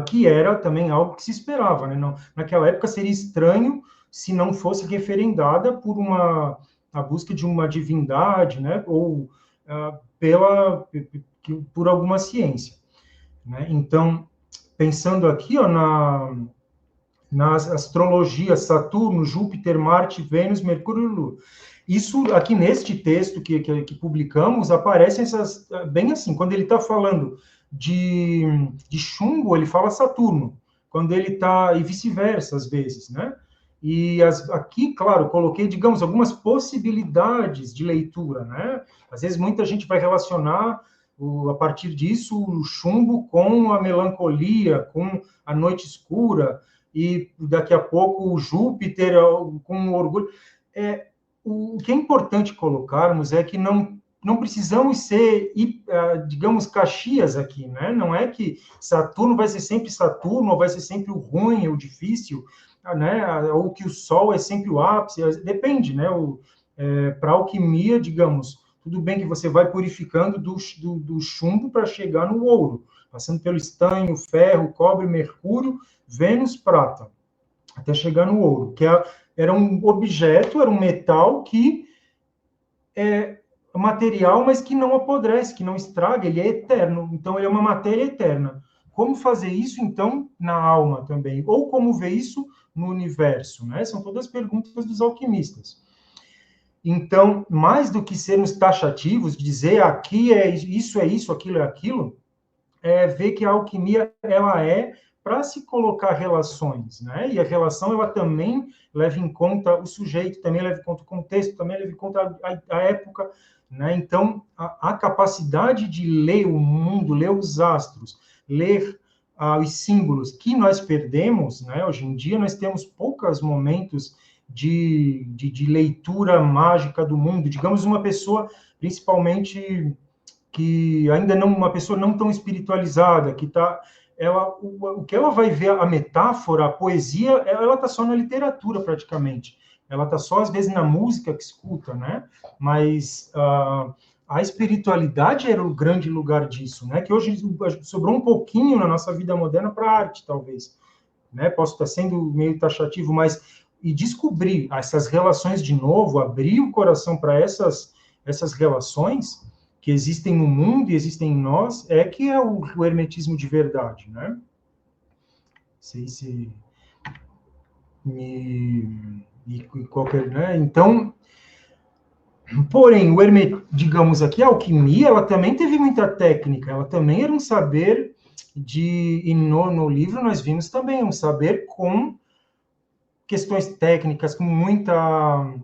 D: que era também algo que se esperava, né? Não, naquela época seria estranho se não fosse referendada por a busca de uma divindade, né? Ou por alguma ciência, né? Então, pensando aqui, ó, nas astrologias, Saturno, Júpiter, Marte, Vênus, Mercúrio e Lua. Isso aqui neste texto que publicamos, aparecem essas, bem assim, quando ele está falando de chumbo, ele fala Saturno, quando ele está, e vice-versa, às vezes, né? E aqui, claro, coloquei, digamos, algumas possibilidades de leitura, né? Às vezes muita gente vai relacionar, a partir disso, o chumbo com a melancolia, com a noite escura, e daqui a pouco o Júpiter com o orgulho. O que é importante colocarmos é que não precisamos ser, digamos, Caxias aqui, né? Não é que Saturno vai ser sempre Saturno, ou vai ser sempre o ruim, o difícil, né? Ou que o Sol é sempre o ápice, depende, né? Para a alquimia, digamos, tudo bem que você vai purificando do chumbo para chegar no ouro, passando pelo estanho, ferro, cobre, mercúrio, Vênus, prata, até chegar no ouro, que era um objeto, era um metal que é material, mas que não apodrece, que não estraga, ele é eterno, então ele é uma matéria eterna. Como fazer isso, então, na alma também? Ou como ver isso no universo, né? São todas perguntas dos alquimistas. Então, mais do que sermos taxativos, dizer aqui é isso, aquilo é aquilo, é ver que a alquimia, ela é para se colocar relações, né? E a relação, ela também leva em conta o sujeito, também leva em conta o contexto, também leva em conta a época, né? Então, a capacidade de ler o mundo, ler os astros, ler os símbolos que nós perdemos, né? Hoje em dia, nós temos poucos momentos de leitura mágica do mundo. Digamos, uma pessoa, principalmente que ainda não, uma pessoa não tão espiritualizada, que está, o que ela vai ver, a metáfora, a poesia, ela está só na literatura praticamente. Ela está só às vezes na música que escuta, né? Mas a espiritualidade era o grande lugar disso, né? Que hoje sobrou um pouquinho na nossa vida moderna para a arte, talvez, né? Posso estar sendo meio taxativo, mas e descobrir essas relações de novo, abrir o coração para essas relações que existem no mundo e existem em nós, é que é o hermetismo de verdade, né? Não sei se qualquer, né? Então, porém, digamos aqui, a alquimia, ela também teve muita técnica, ela também era um saber e no livro nós vimos também um saber com questões técnicas, com muita...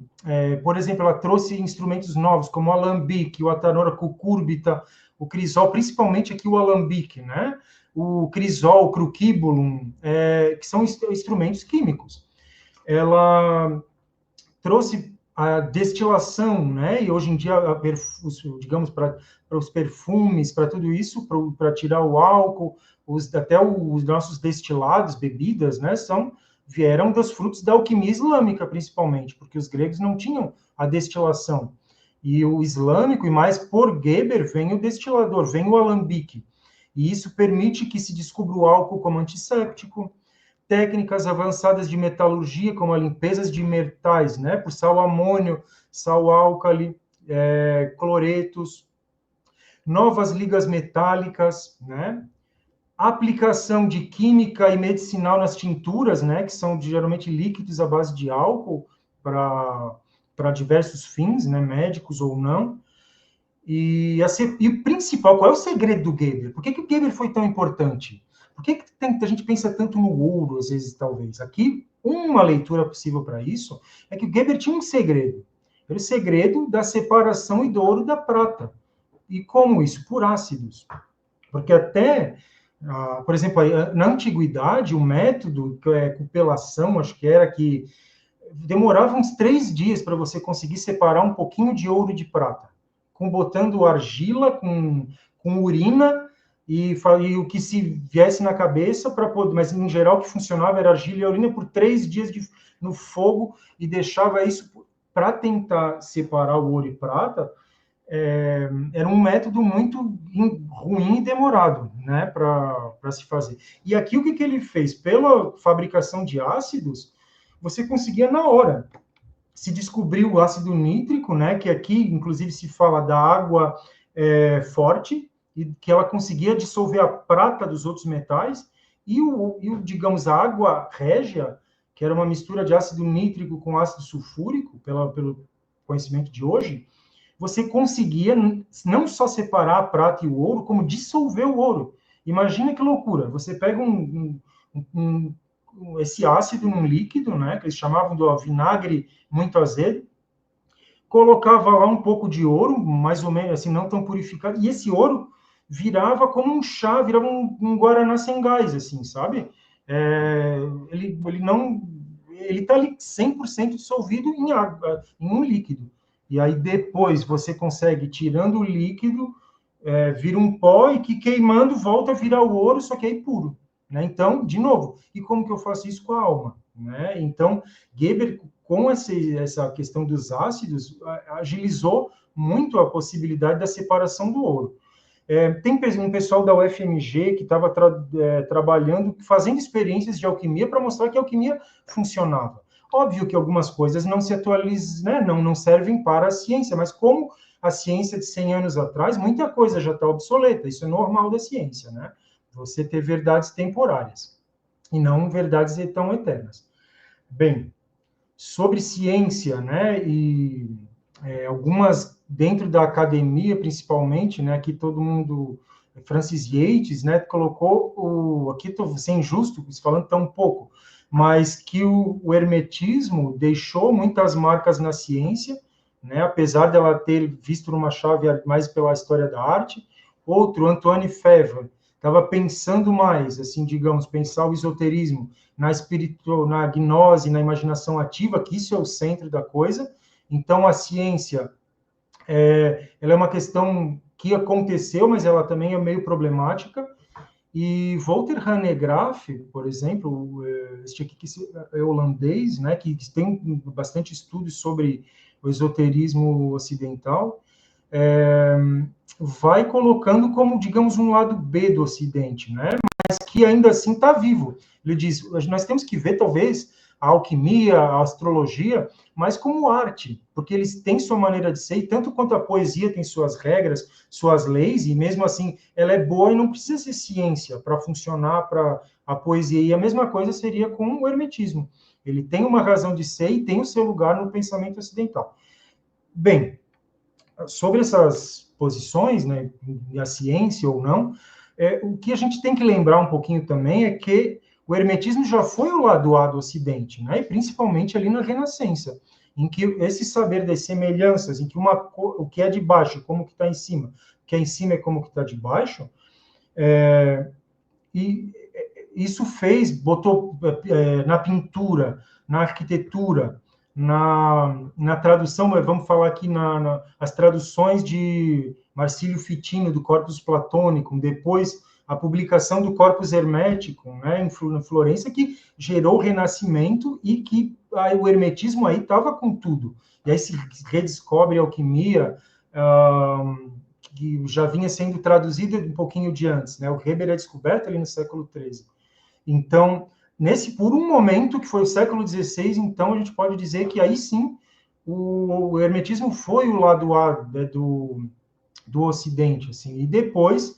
D: por exemplo, ela trouxe instrumentos novos, como o alambique, o atanora cucurbita, o crisol, principalmente aqui o alambique, né? O crisol, o crucíbulum, que são instrumentos químicos. Ela trouxe a destilação, né? E hoje em dia, digamos, para os perfumes, para tudo isso, para tirar o álcool, até os nossos destilados, bebidas, né? Vieram dos frutos da alquimia islâmica, principalmente, porque os gregos não tinham a destilação. E o islâmico, e mais por Geber, vem o destilador, vem o alambique. E isso permite que se descubra o álcool como antisséptico, técnicas avançadas de metalurgia, como a limpeza de metais, né, por sal amônio, sal álcali, cloretos, novas ligas metálicas, né, aplicação de química e medicinal nas tinturas, né, que são geralmente líquidos à base de álcool para diversos fins, né, médicos ou não. E o principal, qual é o segredo do Geber? Por que o Geber foi tão importante? Por que a gente pensa tanto no ouro, às vezes, talvez? Aqui, uma leitura possível para isso é que o Geber tinha um segredo. Era o segredo da separação do ouro da prata. E como isso? Por ácidos. Porque até... por exemplo, na antiguidade, o método, que é cupelação, acho que era que demorava uns 3 dias para você conseguir separar um pouquinho de ouro de prata, botando argila com urina e o que se viesse na cabeça para poder, mas em geral o que funcionava era argila e urina por 3 dias no fogo e deixava isso para tentar separar o ouro e prata. Era um método muito ruim e demorado, né, para se fazer. E aqui o que ele fez? Pela fabricação de ácidos, você conseguia na hora. Se descobriu o ácido nítrico, né, que aqui, inclusive, se fala da água forte, e que ela conseguia dissolver a prata dos outros metais, e digamos, a água régia, que era uma mistura de ácido nítrico com ácido sulfúrico, pelo conhecimento de hoje, você conseguia não só separar a prata e o ouro, como dissolver o ouro. Imagina que loucura. Você pega esse ácido num líquido, né, que eles chamavam de vinagre muito azedo, colocava lá um pouco de ouro, mais ou menos assim, não tão purificado, e esse ouro virava como um chá, virava um guaraná sem gás, assim, sabe? Ele está ali 100% dissolvido em água, em um líquido. E aí depois você consegue, tirando o líquido, vira um pó e que queimando volta a virar o ouro, só que aí puro. Né? Então, de novo, e como que eu faço isso com a alma? Né? Então, Geber, com essa questão dos ácidos, agilizou muito a possibilidade da separação do ouro. Tem um pessoal da UFMG que estava trabalhando, fazendo experiências de alquimia para mostrar que a alquimia funcionava. Óbvio que algumas coisas não se atualizam, né? não servem para a ciência, mas como a ciência de 100 anos atrás, muita coisa já está obsoleta, isso é normal da ciência, né? Você ter verdades temporárias e não verdades tão eternas. Bem, sobre ciência, né, e algumas dentro da academia, principalmente, né, que todo mundo, Francis Yates, né, colocou aqui estou sendo injusto, falando tão pouco, mas que o hermetismo deixou muitas marcas na ciência, né, apesar dela ter visto uma chave mais pela história da arte. Outro, Antoine Febvre, estava pensando mais, assim, digamos, pensar o esoterismo na gnose, na imaginação ativa, que isso é o centro da coisa. Então, a ciência, ela é uma questão que aconteceu, mas ela também é meio problemática. E Walter Hanegraaff, por exemplo, este aqui que é holandês, né, que tem bastante estudos sobre o esoterismo ocidental, vai colocando como, digamos, um lado B do Ocidente, né, mas que ainda assim está vivo. Ele diz, nós temos que ver, talvez, a alquimia, a astrologia, mas como arte, porque eles têm sua maneira de ser, e tanto quanto a poesia tem suas regras, suas leis, e mesmo assim ela é boa e não precisa ser ciência para funcionar para a poesia. E a mesma coisa seria com o hermetismo. Ele tem uma razão de ser e tem o seu lugar no pensamento ocidental. Bem, sobre essas posições, né, a ciência ou não, o que a gente tem que lembrar um pouquinho também é que o hermetismo já foi o lado A do Ocidente, né, e principalmente ali na Renascença, em que esse saber das semelhanças, em que o que é de baixo, como que está em cima, o que é em cima é como que está de baixo, e isso botou na pintura, na arquitetura, na tradução, vamos falar aqui as traduções de Marcílio Fitino, do Corpus Platônico, depois a publicação do Corpus Hermético, né, em Florença, que gerou o Renascimento e que o hermetismo aí estava com tudo. E aí se redescobre a alquimia, que já vinha sendo traduzida um pouquinho de antes, né? O Weber é descoberto ali no século XIII. Então, por um momento, que foi o século XVI, então a gente pode dizer que aí sim o hermetismo foi o lado A, né, do Ocidente, assim. E depois,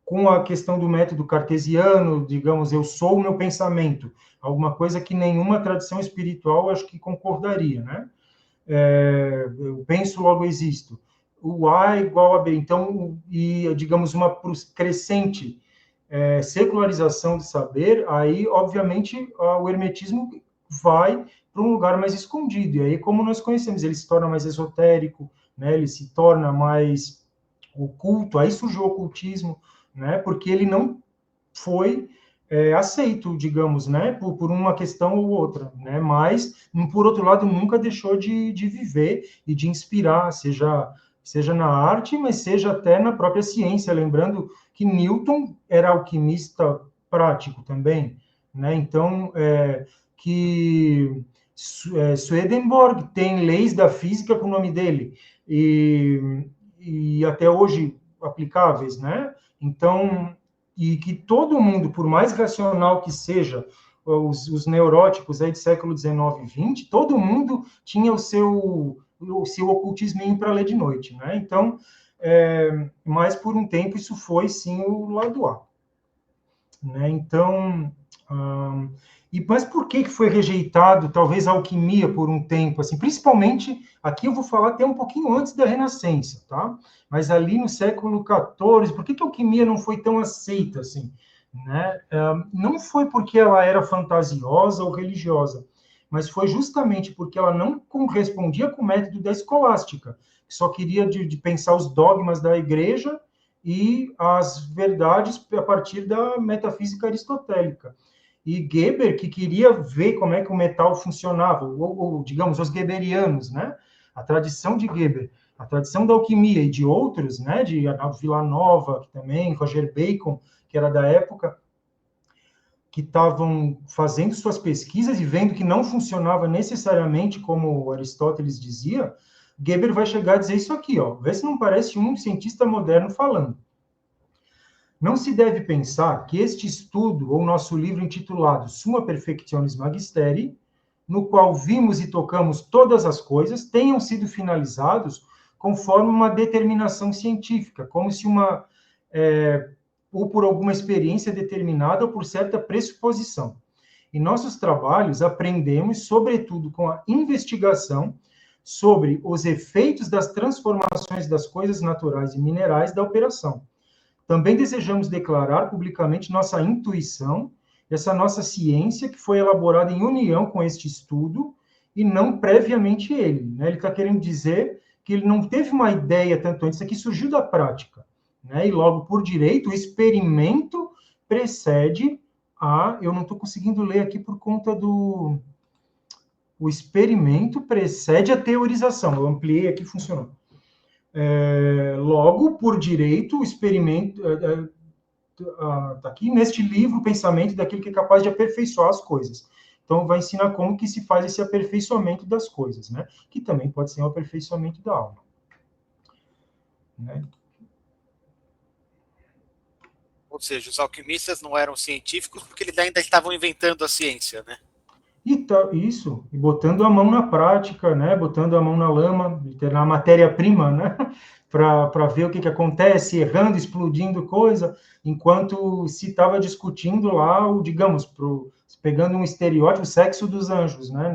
D: com a questão do método cartesiano, digamos, eu sou o meu pensamento, alguma coisa que nenhuma tradição espiritual acho que concordaria, né? Eu penso, logo existo. O A é igual a B. Então, e digamos, uma crescente secularização do saber, aí, obviamente, o hermetismo vai para um lugar mais escondido. E aí, como nós conhecemos, ele se torna mais esotérico, né? Ele se torna mais oculto, aí surgiu o ocultismo, né? Porque ele não foi aceito, digamos, né? Por uma questão ou outra, né? Mas, por outro lado, nunca deixou de viver e de inspirar, seja na arte, mas seja até na própria ciência, lembrando que Newton era alquimista prático também, né? Então, que Swedenborg tem leis da física com o nome dele, e até hoje aplicáveis, né? Então, e que todo mundo, por mais racional que seja, os neuróticos aí do século XIX e XX, todo mundo tinha o seu ocultisminho para ler de noite, né? Então, mas por um tempo isso foi, sim, o lado A. Né? Então, mas por que foi rejeitado, talvez, a alquimia por um tempo, assim, principalmente, aqui eu vou falar até um pouquinho antes da Renascença, tá? Mas ali no século XIV, por que a alquimia não foi tão aceita, assim? Né? Não foi porque ela era fantasiosa ou religiosa, mas foi justamente porque ela não correspondia com o método da escolástica, que só queria de pensar os dogmas da igreja e as verdades a partir da metafísica aristotélica. E Geber, que queria ver como é que o metal funcionava, ou digamos, os geberianos, né? A tradição de Geber, a tradição da alquimia e de outros, né? De Villanova, também, Roger Bacon, que era da época, que estavam fazendo suas pesquisas e vendo que não funcionava necessariamente como Aristóteles dizia, Geber vai chegar a dizer isso aqui, ó, vê se não parece um cientista moderno falando. Não se deve pensar que este estudo, ou nosso livro intitulado Summa Perfectionis Magisteri, no qual vimos e tocamos todas as coisas, tenham sido finalizados conforme uma determinação científica, como se ou por alguma experiência determinada ou por certa pressuposição. Em nossos trabalhos, aprendemos, sobretudo com a investigação, sobre os efeitos das transformações das coisas naturais e minerais da operação. Também desejamos declarar publicamente nossa intuição, essa nossa ciência que foi elaborada em união com este estudo e não previamente ele. Né? Ele está querendo dizer que ele não teve uma ideia tanto antes, isso aqui surgiu da prática. Né? E logo, por direito, o experimento precede a... Eu não estou conseguindo ler aqui por conta do... O experimento precede a teorização. Eu ampliei aqui, funcionou. Logo, por direito, o experimento... Está aqui neste livro, o pensamento daquele que é capaz de aperfeiçoar as coisas. Então, vai ensinar como que se faz esse aperfeiçoamento das coisas, né? Que também pode ser um aperfeiçoamento da alma. Né?
C: Ou seja, os alquimistas não eram científicos porque eles ainda estavam inventando a ciência, né?
D: Isso, e botando a mão na prática, né? Botando a mão na lama, na matéria-prima, né? Para ver o que acontece, errando, explodindo coisa, enquanto se estava discutindo lá, digamos, pegando um estereótipo, o sexo dos anjos, né?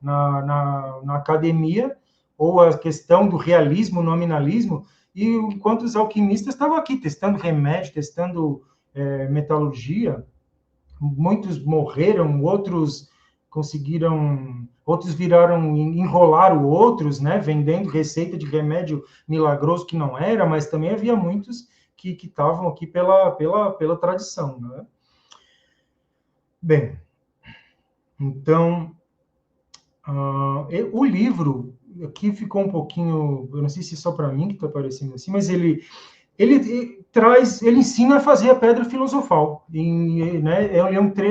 D: Na academia, ou a questão do realismo, nominalismo, e enquanto os alquimistas estavam aqui testando remédio, testando metalurgia, muitos morreram, outros conseguiram, outros enrolaram outros, né, vendendo receita de remédio milagroso que não era, mas também havia muitos que estavam aqui pela tradição, né? Bem, então, o livro, aqui ficou um pouquinho, eu não sei se é só para mim que está aparecendo assim, mas ele ensina a fazer a pedra filosofal. Né,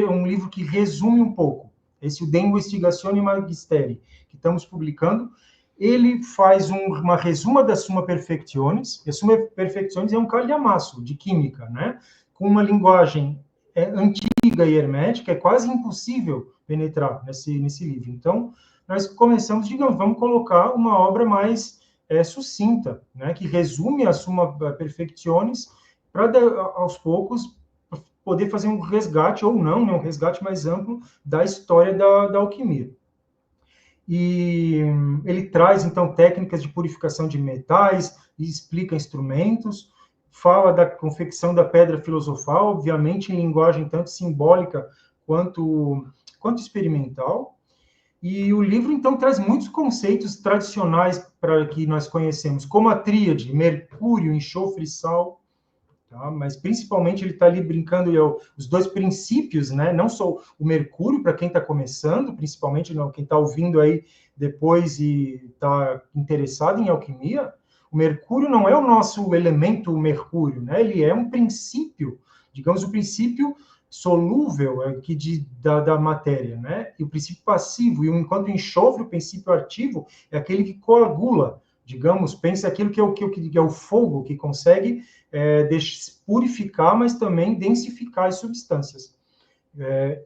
D: um livro que resume um pouco. Esse o De Investigatione Magisteri, que estamos publicando. Ele faz uma resuma da Summa Perfectionis. A Summa Perfectionis é um calhamaço de química, né? Com uma linguagem antiga e hermética, é quase impossível penetrar nesse livro. Então, nós começamos, digamos, vamos colocar uma obra mais sucinta, né, que resume a Summa Perfectionis, para, aos poucos, poder fazer um resgate, ou não, né, um resgate mais amplo da história da alquimia. E ele traz, então, técnicas de purificação de metais, e explica instrumentos, fala da confecção da pedra filosofal, obviamente em linguagem tanto simbólica quanto experimental. E o livro, então, traz muitos conceitos tradicionais para que nós conhecemos, como a tríade, Mercúrio, enxofre e sal, tá? Mas principalmente ele está ali brincando os dois princípios, né? Não só o Mercúrio, para quem está começando, principalmente quem está ouvindo aí depois e está interessado em alquimia, o Mercúrio não é o nosso elemento Mercúrio, né? Ele é um princípio, digamos, o princípio solúvel aqui da matéria, né? E o princípio passivo, e enquanto o enxofre, o princípio ativo, é aquele que coagula, digamos, pensa aquilo que é o fogo, que consegue purificar, mas também densificar as substâncias.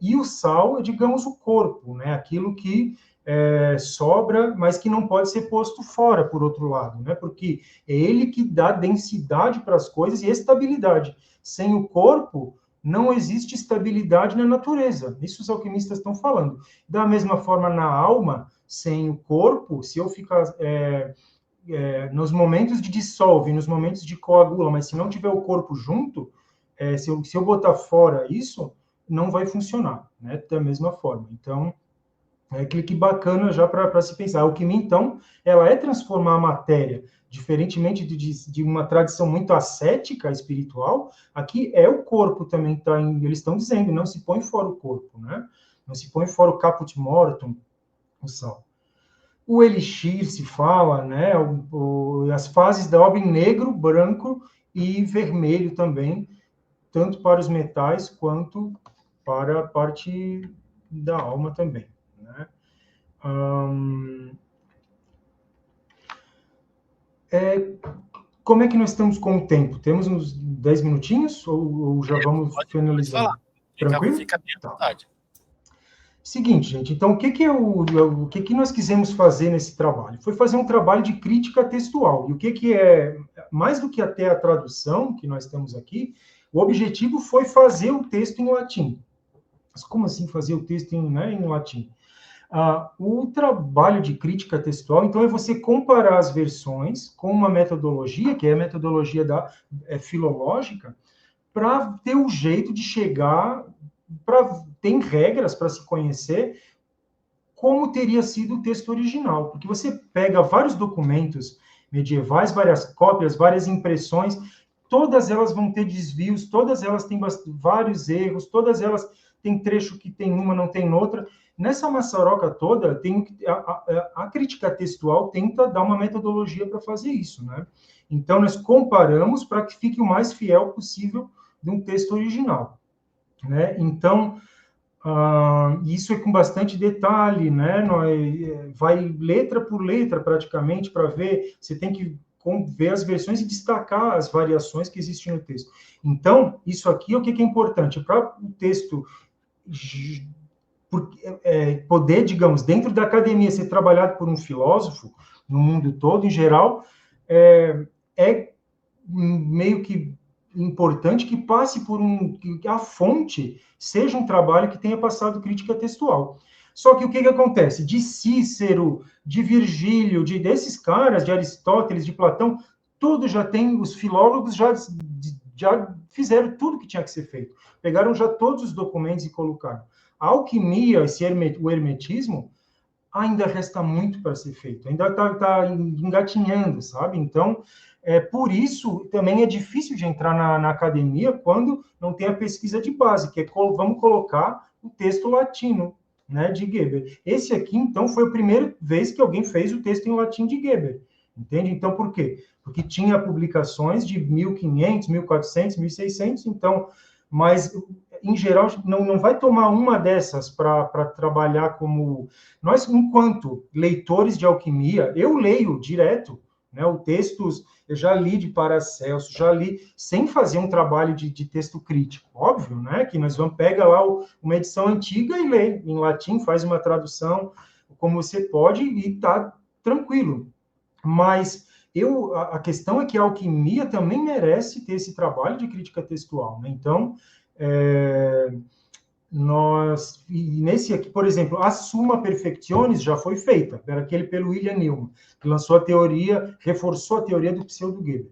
D: E o sal é, digamos, o corpo, né? Aquilo que sobra, mas que não pode ser posto fora, por outro lado, né? Porque é ele que dá densidade para as coisas e estabilidade. Sem o corpo, não existe estabilidade na natureza. Isso os alquimistas estão falando. Da mesma forma, na alma, sem o corpo, se eu ficar nos momentos de dissolve, nos momentos de coagula, mas se não tiver o corpo junto, se eu botar fora isso, não vai funcionar, né? Da mesma forma. Então, que bacana já para se pensar. A alquimia, então, ela é transformar a matéria, diferentemente de uma tradição muito ascética, espiritual, aqui é o corpo também, eles estão dizendo, não se põe fora o corpo, né? Não se põe fora o caput mortum, o sal. O elixir se fala, né? As fases da obra em negro, branco e vermelho também, tanto para os metais quanto para a parte da alma também, né? como é que nós estamos com o tempo? Temos uns 10 minutinhos ou já vamos finalizar?
C: Falar.
D: Tranquilo?
C: Fica bem à vontade.
D: Seguinte, gente, então o que nós quisemos fazer nesse trabalho? Foi fazer um trabalho de crítica textual. E o que é, mais do que até a tradução que nós temos aqui, o objetivo foi fazer o texto em latim. Mas como assim fazer o texto em latim? O trabalho de crítica textual, então, é você comparar as versões com uma metodologia, que é a metodologia filológica, para ter um jeito de chegar, tem regras para se conhecer como teria sido o texto original. Porque você pega vários documentos medievais, várias cópias, várias impressões, todas elas vão ter desvios, todas elas têm vários erros, todas elas têm trecho que tem uma, não tem outra. Nessa maçaroca toda, a crítica textual tenta dar uma metodologia para fazer isso, né? Então, nós comparamos para que fique o mais fiel possível de um texto original, né? Então, isso é com bastante detalhe, né? Vai letra por letra, praticamente, para ver. Você tem que ver as versões e destacar as variações que existem no texto. Então, isso aqui, o que é importante? Para o texto poder, digamos, dentro da academia, ser trabalhado por um filósofo, no mundo todo, em geral, é meio que importante que passe por que a fonte seja um trabalho que tenha passado crítica textual. Só que o que acontece? De Cícero, de Virgílio, desses caras, de Aristóteles, de Platão, tudo já tem, os filólogos já fizeram tudo que tinha que ser feito. Pegaram já todos os documentos e colocaram. A alquimia, o hermetismo, ainda resta muito para ser feito, ainda está engatinhando, sabe? Então, por isso, também é difícil de entrar na academia quando não tem a pesquisa de base, que é vamos colocar o texto latino, né, de Geber. Esse aqui, então, foi a primeira vez que alguém fez o texto em latim de Geber, entende? Então, por quê? Porque tinha publicações de 1500, 1400, 1600, então, mas em geral, não vai tomar uma dessas para trabalhar como... Nós, enquanto leitores de alquimia, eu leio direto, né, os textos, eu já li de Paracelso, já li, sem fazer um trabalho de texto crítico, óbvio, né, que nós vamos pegar lá uma edição antiga e lê em latim, faz uma tradução, como você pode, e tá tranquilo. Mas a questão é que a alquimia também merece ter esse trabalho de crítica textual, né? Então, nesse aqui, por exemplo, a Summa Perfectionis já foi feita, era aquele pelo William Newman, que lançou a teoria, reforçou a teoria do pseudo-Geber.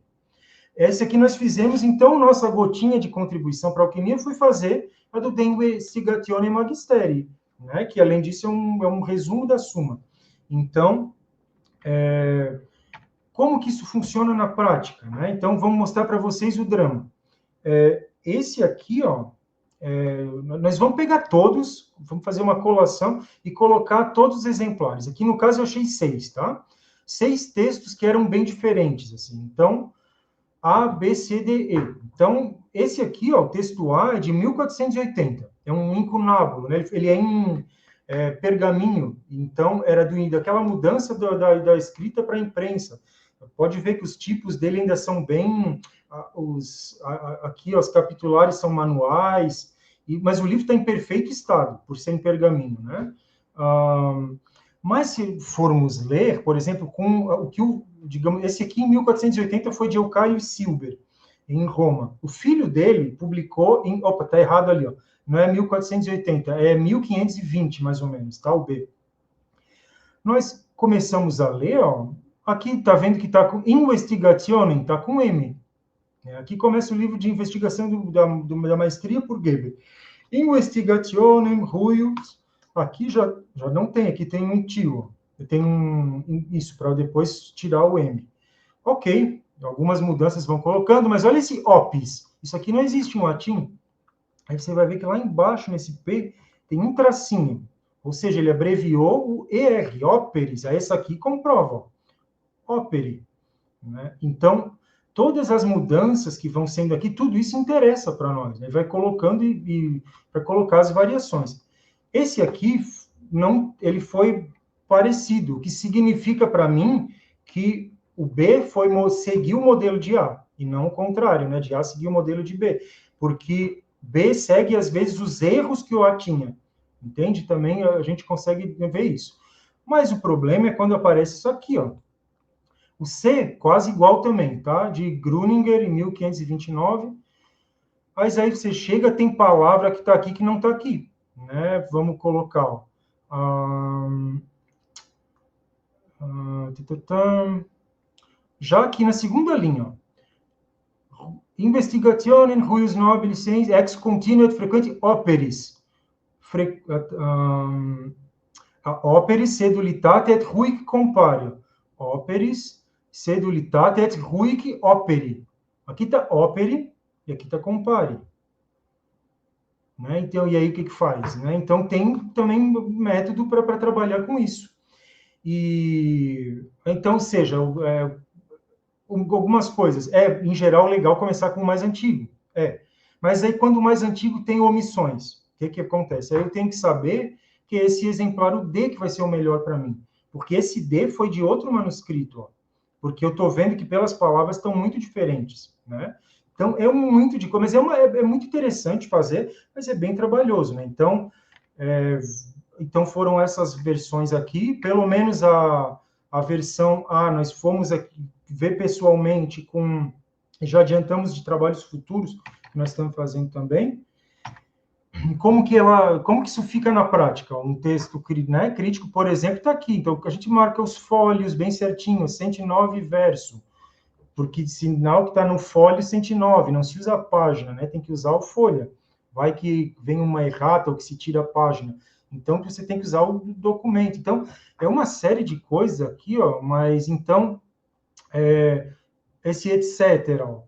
D: Essa aqui nós fizemos, então, nossa gotinha de contribuição para a alquimia foi fazer a do De Investigatione Magisteri, né, que, além disso, é um resumo da Summa. Então, como que isso funciona na prática, né? Então, vamos mostrar para vocês o drama. Esse aqui, ó, nós vamos pegar todos, vamos fazer uma colação e colocar todos os exemplares. Aqui, no caso, eu achei 6, tá? 6 textos que eram bem diferentes, assim. Então, A, B, C, D, E. Então, esse aqui, ó, o texto A é de 1480. É um incunábulo, né? Ele é em pergaminho. Então, era daquela mudança da escrita para a imprensa. Pode ver que os tipos dele ainda são bem... aqui, ó, os capitulares são manuais, mas o livro está em perfeito estado, por ser em pergaminho, né? Mas se formos ler, por exemplo, digamos, esse aqui em 1480 foi de Eucario Silber, em Roma. O filho dele publicou opa, tá errado ali, ó. Não é 1480, é 1520, mais ou menos, tá? O B. Nós começamos a ler, ó, aqui tá vendo que está com Investigationen, tá com M. Aqui começa o livro de investigação da maestria por Geber. Investigationen, Ruius. Aqui já não tem, aqui tem um tio. Tem isso, para depois tirar o M. Ok, algumas mudanças vão colocando, mas olha esse opis. Isso aqui não existe em latim. Aí você vai ver que lá embaixo, nesse P, tem um tracinho. Ou seja, ele abreviou o ER, óperis. Aí essa aqui comprova. Operi. Né? Então, todas as mudanças que vão sendo aqui, tudo isso interessa para nós. Né? Vai colocando e para colocar as variações. Esse aqui, ele foi parecido, o que significa para mim que o B seguir o modelo de A, e não o contrário, né? De A seguir o modelo de B, porque B segue, às vezes, os erros que o A tinha, entende? Também a gente consegue ver isso. Mas o problema é quando aparece isso aqui, ó. O C, quase igual também, tá? De Gruninger, em 1529. Mas aí você chega, tem palavra que está aqui que não está aqui, né? Vamos colocar, ó. Já aqui na segunda linha, ó. Investigationen huius nobilis ex continuat frequenti operis. Operis sedulitate et huic compario. Operis sedulitate et huic operi. Aqui está operi e aqui está compare. Né? Então, e aí o que faz? Né? Então, tem também método para trabalhar com isso. E, então, ou seja, algumas coisas. Em geral, legal começar com o mais antigo. Mas aí, quando o mais antigo tem omissões, o que acontece? Aí eu tenho que saber que esse exemplar, o D, que vai ser o melhor para mim. Porque esse D foi de outro manuscrito, ó. Porque eu estou vendo que pelas palavras estão muito diferentes, né? Então, é muito de coisa, mas é muito interessante fazer, mas é bem trabalhoso, né? Então foram essas versões aqui, pelo menos a versão A, nós fomos aqui ver pessoalmente, já adiantamos de trabalhos futuros, que nós estamos fazendo também. Como que isso fica na prática? Um texto, né, crítico, por exemplo, está aqui. Então, a gente marca os fólios bem certinho, 109 verso. Porque sinal que está no folho 109, não se usa a página, né? Tem que usar o folha. Vai que vem uma errata ou que se tira a página. Então, você tem que usar o documento. Então, é uma série de coisas aqui, ó, mas então, esse etc., ó,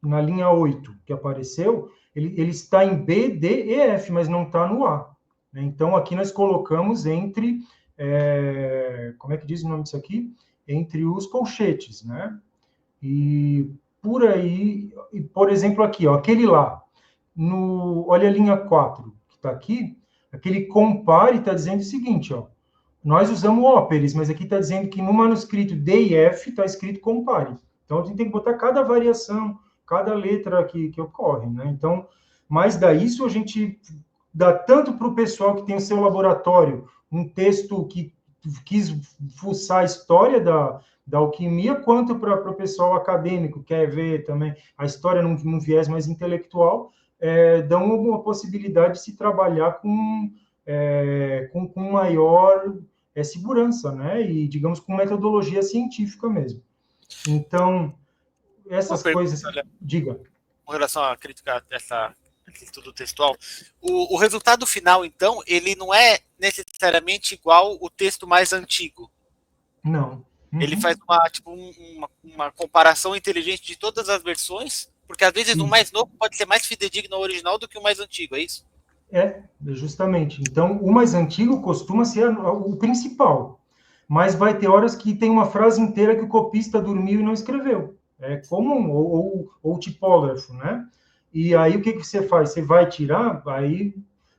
D: na linha 8 que apareceu, ele está em B, D e F, mas não está no A. Né? Então, aqui nós colocamos entre, como é que diz o nome disso aqui? Entre os colchetes, né? E por aí, por exemplo, aqui, ó, aquele lá, olha a linha 4, que está aqui, aquele compare está dizendo o seguinte, ó, nós usamos óperes, mas aqui está dizendo que no manuscrito D e F está escrito compare. Então, a gente tem que botar cada variação, cada letra que ocorre, né? Então, mas daí isso a gente dá tanto para o pessoal que tem o seu laboratório, um texto que quis fuçar a história da alquimia, quanto para o pessoal acadêmico, que quer ver também a história num viés mais intelectual, dão uma possibilidade de se trabalhar com maior segurança, né? E, digamos, com metodologia científica mesmo. Então, essas coisas... Diga.
C: Com relação à crítica dessa estudo textual, o resultado final, então, ele não é necessariamente igual o texto mais antigo.
D: Não.
C: Ele faz uma comparação inteligente de todas as versões, porque às vezes o mais novo pode ser mais fidedigno ao original do que o mais antigo, é isso?
D: Justamente. Então, o mais antigo costuma ser o principal, mas vai ter horas que tem uma frase inteira que o copista dormiu e não escreveu. É comum, ou tipógrafo, né? E aí, o que você faz? Você vai tirar, aí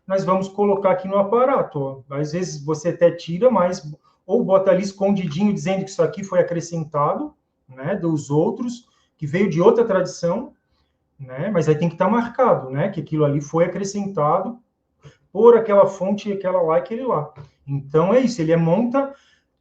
D: nós vamos colocar aqui no aparato. Ó. Às vezes você até tira, mas ou bota ali escondidinho, dizendo que isso aqui foi acrescentado, né, dos outros, que veio de outra tradição, né, mas aí tem que estar marcado, né, que aquilo ali foi acrescentado por aquela fonte, aquela lá e aquele lá. Então, é isso, ele monta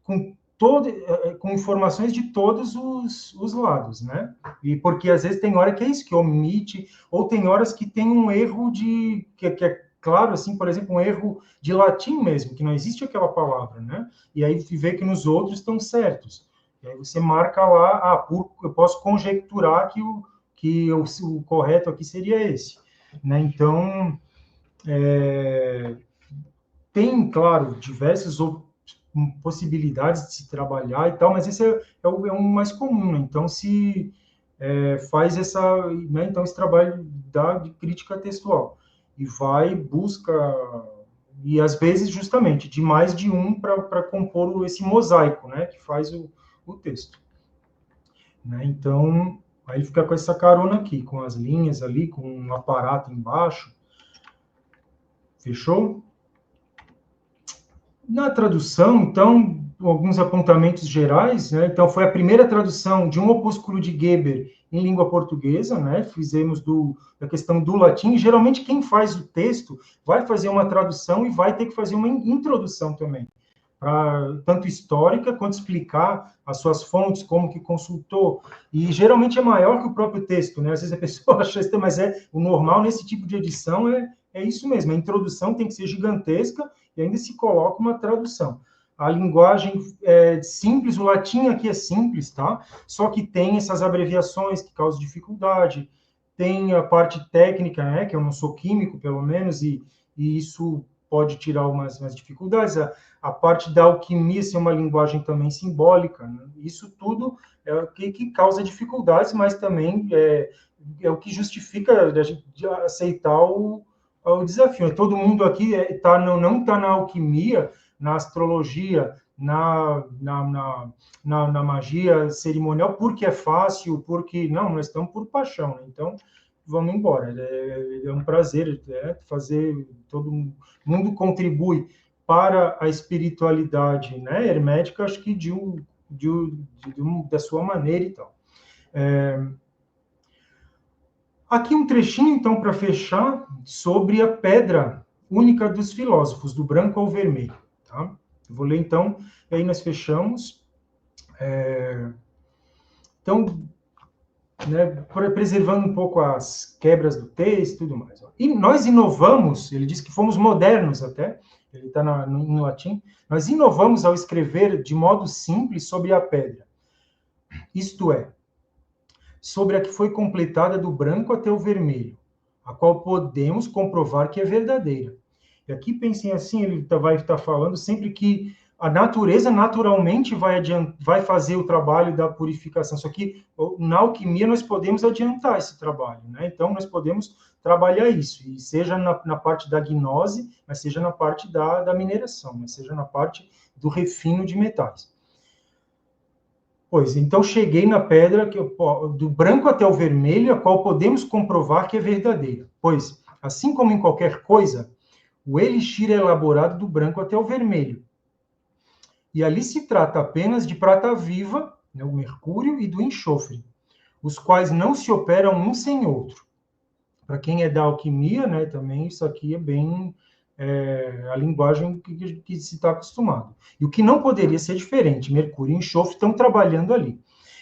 D: com informações de todos os lados, né? E porque às vezes tem hora que é isso, que omite, ou tem horas que tem um erro que é claro, assim, por exemplo, um erro de latim mesmo, que não existe aquela palavra, né? E aí vê que nos outros estão certos. E aí você marca lá, eu posso conjecturar que o correto aqui seria esse, né? Então, tem, claro, diversas possibilidades de se trabalhar e tal, mas esse é o mais comum, né? Então, se faz né, então, esse trabalho de crítica textual e busca, e às vezes, justamente, de mais de um para compor esse mosaico, né, que faz o texto. Né? Então, aí fica com essa carona aqui, com as linhas ali, com um aparato embaixo. Fechou? Na tradução, então, alguns apontamentos gerais, né? Então, foi a primeira tradução de um opúsculo de Geber em língua portuguesa, né? Fizemos a questão do latim. Geralmente, quem faz o texto vai fazer uma tradução e vai ter que fazer uma introdução também, tanto histórica, quanto explicar as suas fontes, como que consultou. E, geralmente, é maior que o próprio texto, né? Às vezes a pessoa acha isso, mas o normal nesse tipo de edição é isso mesmo. A introdução tem que ser gigantesca e ainda se coloca uma tradução. A linguagem é simples, o latim aqui é simples, tá? Só que tem essas abreviações que causam dificuldade, tem a parte técnica, né? Que eu não sou químico, pelo menos, e isso pode tirar umas dificuldades. A parte da alquimia ser uma linguagem também simbólica, né? Isso tudo é o que causa dificuldades, mas também é o que justifica a gente aceitar o desafio. Todo mundo aqui não está na alquimia, na astrologia, na magia cerimonial, porque é fácil, porque... Não, nós estamos por paixão, né? Então, vamos embora. É um prazer fazer... Todo mundo contribui para a espiritualidade, né, hermética, acho que da sua maneira e tal. Aqui um trechinho, então, para fechar, sobre a pedra única dos filósofos, do branco ao vermelho. Tá? Eu vou ler, então, e aí nós fechamos. Então, né, preservando um pouco as quebras do texto e tudo mais. Ó. E nós inovamos, ele diz que fomos modernos até, ele está em latim, nós inovamos ao escrever de modo simples sobre a pedra. Isto é, sobre a que foi completada do branco até o vermelho, a qual podemos comprovar que é verdadeira. E aqui pensem assim, ele vai estar falando sempre que a natureza naturalmente vai fazer o trabalho da purificação. Só que na alquimia nós podemos adiantar esse trabalho, né? Então nós podemos trabalhar isso, e seja na parte da gnose, mas seja na parte da mineração, mas seja na parte do refino de metais. Pois, então cheguei na pedra do branco até o vermelho, a qual podemos comprovar que é verdadeira. Pois, assim como em qualquer coisa, o elixir é elaborado do branco até o vermelho. E ali se trata apenas de prata viva, né, o mercúrio, e do enxofre, os quais não se operam um sem outro. Para quem é da alquimia, né, também isso aqui é bem a linguagem que se está acostumado. E o que não poderia ser diferente, mercúrio e enxofre estão trabalhando ali.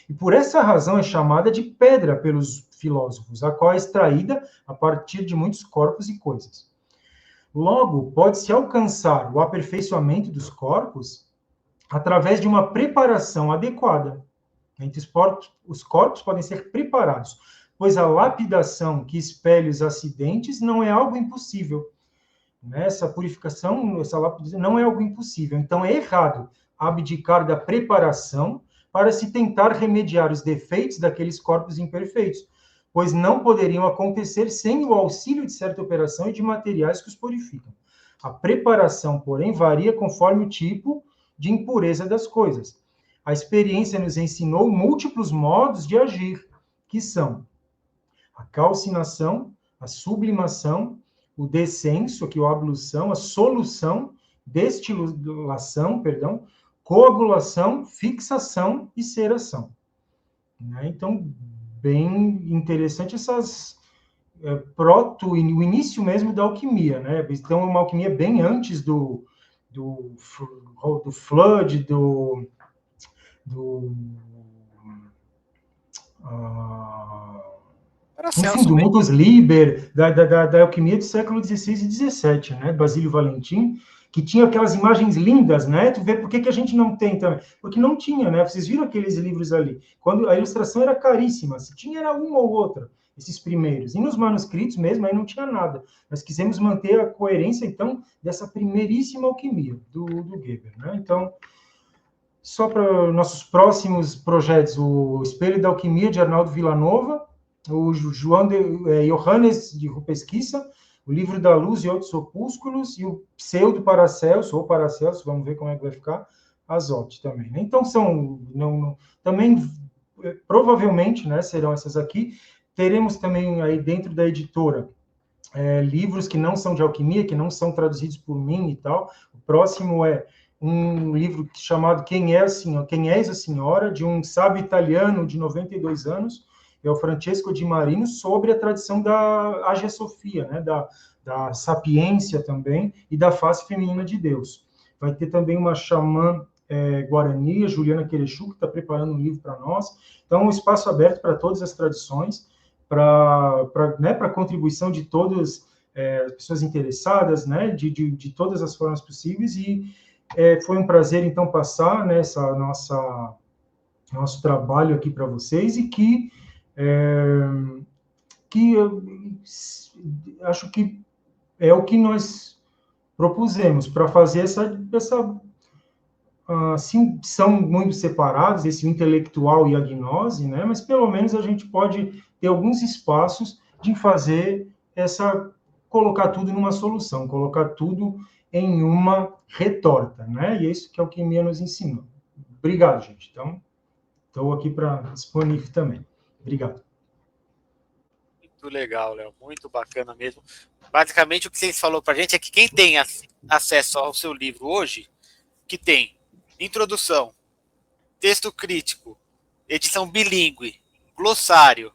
D: E por essa razão é chamada de pedra pelos filósofos, a qual é extraída a partir de muitos corpos e coisas. Logo, pode-se alcançar o aperfeiçoamento dos corpos através de uma preparação adequada. Entre os corpos podem ser preparados, pois a lapidação que espelha os acidentes não é algo impossível. Essa purificação, essa lapidação não é algo impossível. Então, é errado abdicar da preparação para se tentar remediar os defeitos daqueles corpos imperfeitos, pois não poderiam acontecer sem o auxílio de certa operação e de materiais que os purificam. A preparação, porém, varia conforme o tipo de impureza das coisas. A experiência nos ensinou múltiplos modos de agir, que são a calcinação, a sublimação, o descenso, aqui a ablução, a solução, destilação, coagulação, fixação e ceração. Então, bem interessante essas o início mesmo da alquimia, né? Então, é uma alquimia bem antes do Flood, enfim, do Mundus Liber, da alquimia do século XVI e XVII, né? Basílio Valentim, que tinha aquelas imagens lindas, né? Tu vê por que a gente não tem também? Porque não tinha, né? Vocês viram aqueles livros ali? Quando a ilustração era caríssima, se tinha era uma ou outra, esses primeiros. E nos manuscritos mesmo, aí não tinha nada. Nós quisemos manter a coerência, então, dessa primeiríssima alquimia do Geber, né? Então, só para nossos próximos projetos, o Espelho da Alquimia, de Arnaldo Villanova, o Johannes de Rupesquissa, o Livro da Luz e Outros Opúsculos, e o Pseudo Paracelso, ou Paracelso, vamos ver como é que vai ficar, Azote também. Né? Então, também, provavelmente, né, serão essas aqui. Teremos também aí dentro da editora livros que não são de alquimia, que não são traduzidos por mim e tal. O próximo é um livro chamado Quem és a Senhora, de um sábio italiano de 92 anos, é o Francesco Di Marino, sobre a tradição da Hagia Sophia, né, da sapiência também, e da face feminina de Deus. Vai ter também uma xamã guarani, a Juliana Querechu, que está preparando um livro para nós. Então, um espaço aberto para todas as tradições, para a contribuição de todas as pessoas interessadas, né, de todas as formas possíveis, e foi um prazer, então, passar nessa nosso trabalho aqui para vocês, e que eu acho que é o que nós propusemos para fazer assim, são muito separados, esse intelectual e a gnose, né? Mas pelo menos a gente pode ter alguns espaços de fazer colocar tudo numa solução, colocar tudo em uma retorta, né? E é isso que a alquimia nos ensinou. Obrigado, gente. Então, estou aqui para disponível também. Obrigado.
C: Muito legal, Léo. Muito bacana mesmo. Basicamente, o que vocês falou para a gente é que quem tem acesso ao seu livro hoje, que tem introdução, texto crítico, edição bilíngue, glossário,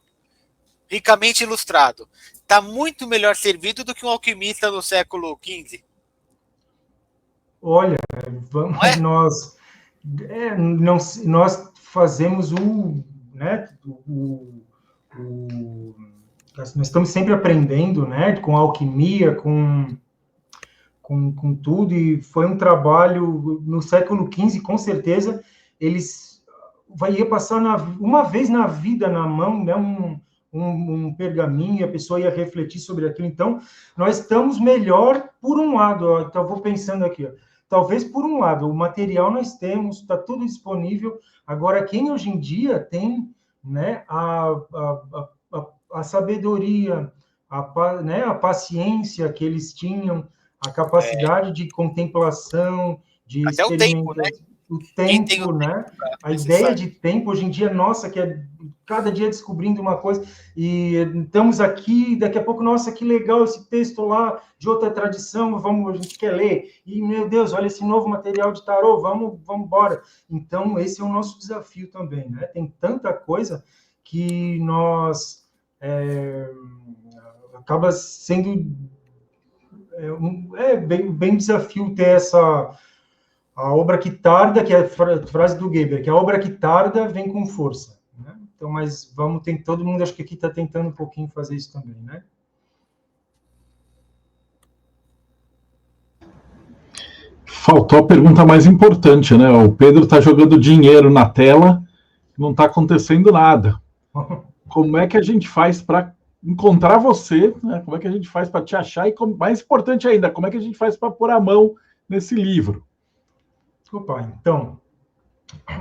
C: ricamente ilustrado, está muito melhor servido do que um alquimista do século XV.
D: Olha, nós fazemos nós estamos sempre aprendendo, né, com alquimia, com tudo, e foi um trabalho no século XV, com certeza, ia passar uma vez na vida na mão, né, um pergaminho, e a pessoa ia refletir sobre aquilo. Então, nós estamos melhor por um lado, ó, então vou pensando aqui, ó, talvez por um lado, o material nós temos, está tudo disponível. Agora, quem hoje em dia tem, né, a sabedoria, a paciência que eles tinham, a capacidade de contemplação, de
C: até o tempo, né?
D: O tempo, né? A ideia de tempo, hoje em dia, nossa, que é cada dia descobrindo uma coisa, e estamos aqui, daqui a pouco, nossa, que legal esse texto lá, de outra tradição, a gente quer ler, e, meu Deus, olha esse novo material de tarô, vamos embora. Então, esse é o nosso desafio também, né? Tem tanta coisa que nós... acaba sendo bem desafio ter a obra que tarda, que é a frase do Geber, que a obra que tarda vem com força, né? Então, mas todo mundo, acho que aqui está tentando um pouquinho fazer isso também, né?
A: Faltou a pergunta mais importante, né? O Pedro está jogando dinheiro na tela, não está acontecendo nada. Como é que a gente faz para encontrar você, né? Como é que a gente faz para te achar? E mais importante ainda, como é que a gente faz para pôr a mão nesse livro?
D: Opa, então,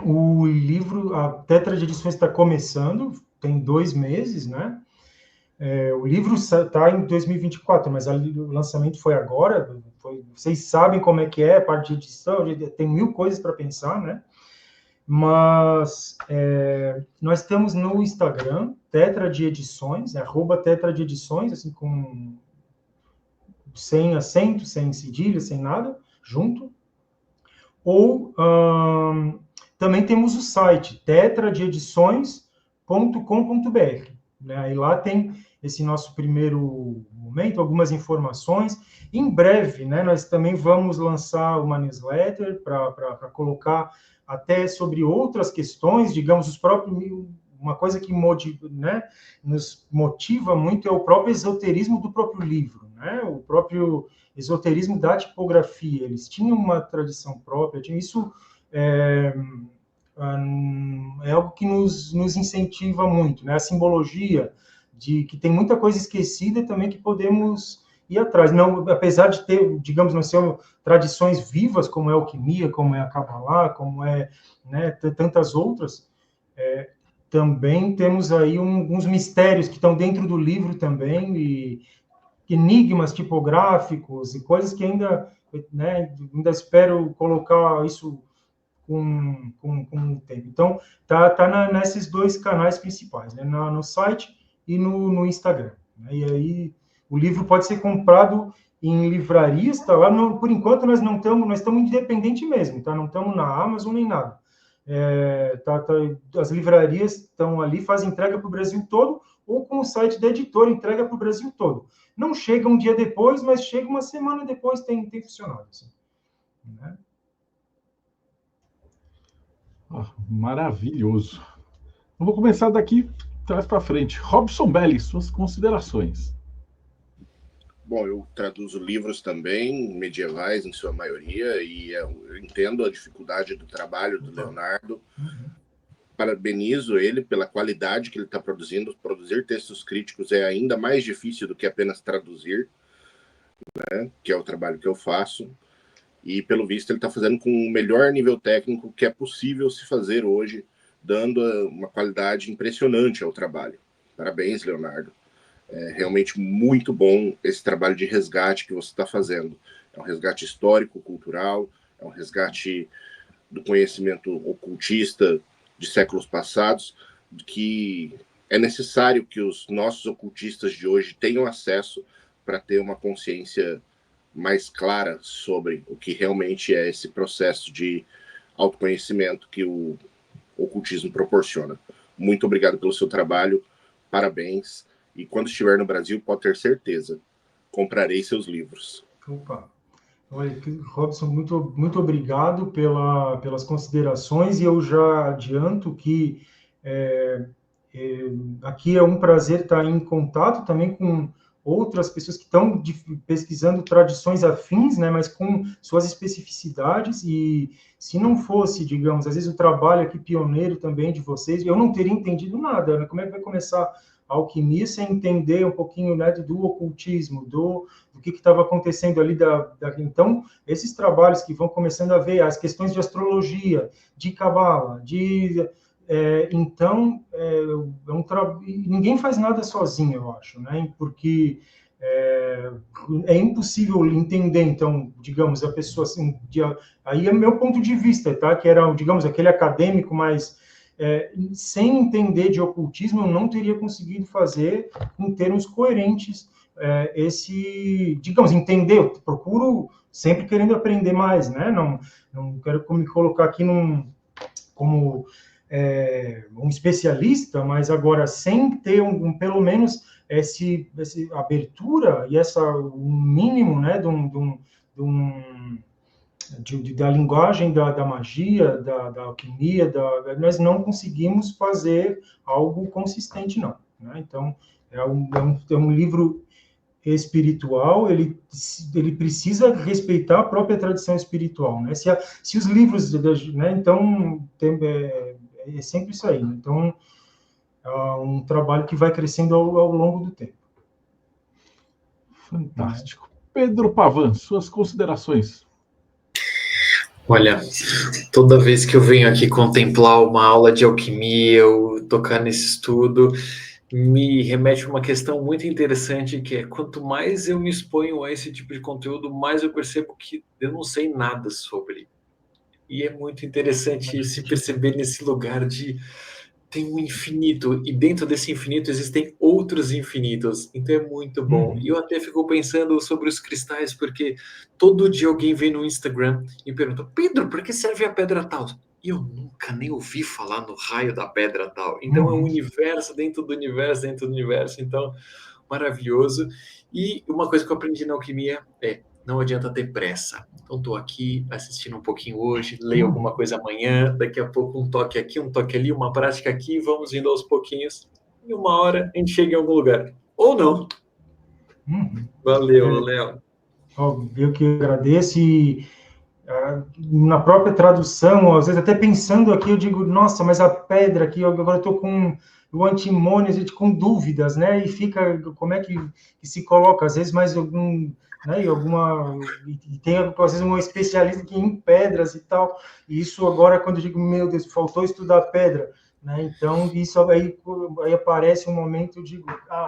D: o livro, a Tetra de Edições está começando, tem 2 meses, né? O livro está em 2024, mas o lançamento foi agora. Vocês sabem como é que é a parte de edição, tem 1000 coisas para pensar, né? Mas nós temos no Instagram, Tetra de Edições, @Tetra de Edições, assim, sem acento, sem cedilha, sem nada, junto. Ou também temos o site tetradeedições.com.br, né? E lá tem esse nosso primeiro momento, algumas informações. Em breve, né, nós também vamos lançar uma newsletter para colocar até sobre outras questões, digamos, uma coisa que nos motiva muito é o próprio esoterismo do próprio livro, né? O próprio esoterismo da tipografia. Eles tinham uma tradição própria, isso é algo que nos incentiva muito, né? A simbologia, que tem muita coisa esquecida também que podemos ir atrás. Não, apesar de ter, digamos, não ser tradições vivas, como é a alquimia, como é a Kabbalah, como é, né, tantas outras, também temos aí uns mistérios que estão dentro do livro também, e enigmas tipográficos e coisas que ainda espero colocar isso com o tempo. Então, tá nesses 2 canais principais, né? No site e no Instagram, né? E aí o livro pode ser comprado em livrarias, tá lá, por enquanto nós estamos independente mesmo, tá? Não estamos na Amazon nem nada. As livrarias estão ali, fazem entrega para o Brasil todo, ou com o site da editora entrega para o Brasil todo. Não chega um dia depois, mas chega uma semana depois, tem funcionado. Assim, né?
A: Maravilhoso. Eu vou começar daqui trás para frente. Robson Belli, suas considerações.
E: Bom, eu traduzo livros também, medievais em sua maioria, e eu entendo a dificuldade do trabalho do Leonardo. Parabenizo ele pela qualidade que ele está produzindo. Produzir textos críticos é ainda mais difícil do que apenas traduzir, né, que é o trabalho que eu faço. E, pelo visto, ele está fazendo com o melhor nível técnico que é possível se fazer hoje, dando uma qualidade impressionante ao trabalho. Parabéns, Leonardo. É realmente muito bom esse trabalho de resgate que você está fazendo. É um resgate histórico, cultural, é um resgate do conhecimento ocultista de séculos passados, que é necessário que os nossos ocultistas de hoje tenham acesso para ter uma consciência mais clara sobre o que realmente é esse processo de autoconhecimento que o ocultismo proporciona. Muito obrigado pelo seu trabalho, parabéns. E quando estiver no Brasil, pode ter certeza, comprarei seus livros.
D: Opa! Olha, Robson, muito obrigado pelas considerações, e eu já adianto que aqui é um prazer estar em contato também com outras pessoas que estão pesquisando tradições afins, né, mas com suas especificidades, e se não fosse, digamos, às vezes o trabalho aqui pioneiro também de vocês, eu não teria entendido nada, né? Como é que vai começar a alquimia sem entender um pouquinho, né, do ocultismo, do que estava acontecendo ali então, esses trabalhos que vão começando a ver as questões de astrologia, de cabala, então, ninguém faz nada sozinho, eu acho, né? Porque é impossível entender, então, digamos, a pessoa assim, aí é meu ponto de vista, tá? Que era, digamos, aquele acadêmico, mas sem entender de ocultismo, eu não teria conseguido fazer em termos coerentes digamos, entender. Eu procuro sempre querendo aprender mais, né? Não quero me colocar aqui como um especialista, mas agora sem ter pelo menos essa abertura e um mínimo, né, da linguagem da magia, da alquimia, nós não conseguimos fazer algo consistente, não. Né? Então, é um livro espiritual, ele precisa respeitar a própria tradição espiritual, né? Se os livros, né? Então, é sempre isso aí. Né? Então, é um trabalho que vai crescendo ao longo do tempo.
A: Fantástico. Pedro Pavan, suas considerações.
B: Olha, toda vez que eu venho aqui contemplar uma aula de alquimia ou tocar nesse estudo, me remete a uma questão muito interessante, que é quanto mais eu me exponho a esse tipo de conteúdo, mais eu percebo que eu não sei nada sobre. E é muito interessante se perceber nesse lugar de tem um infinito, e dentro desse infinito existem outros infinitos, então é muito bom. E eu até fico pensando sobre os cristais, porque todo dia alguém vem no Instagram e pergunta: Pedro, para que serve a pedra tal? E eu nunca nem ouvi falar no raio da pedra tal. Então é um universo dentro do universo, dentro do universo, então maravilhoso. E uma coisa que eu aprendi na alquimia é: não adianta ter pressa. Então, estou aqui assistindo um pouquinho hoje, leio alguma coisa amanhã, daqui a pouco um toque aqui, um toque ali, uma prática aqui, vamos indo aos pouquinhos. E uma hora a gente chega em algum lugar. Ou não. Valeu, Léo.
D: Eu que agradeço. E na própria tradução, às vezes até pensando aqui, eu digo, nossa, mas a pedra aqui, agora eu estou com o antimônio, a gente com dúvidas, né? E fica, como é que se coloca? Às vezes mais algum... Né, e tem, às vezes, um especialista aqui em pedras e tal, e isso agora, quando eu digo, meu Deus, faltou estudar pedra, né, então, isso aí aparece um momento, eu digo,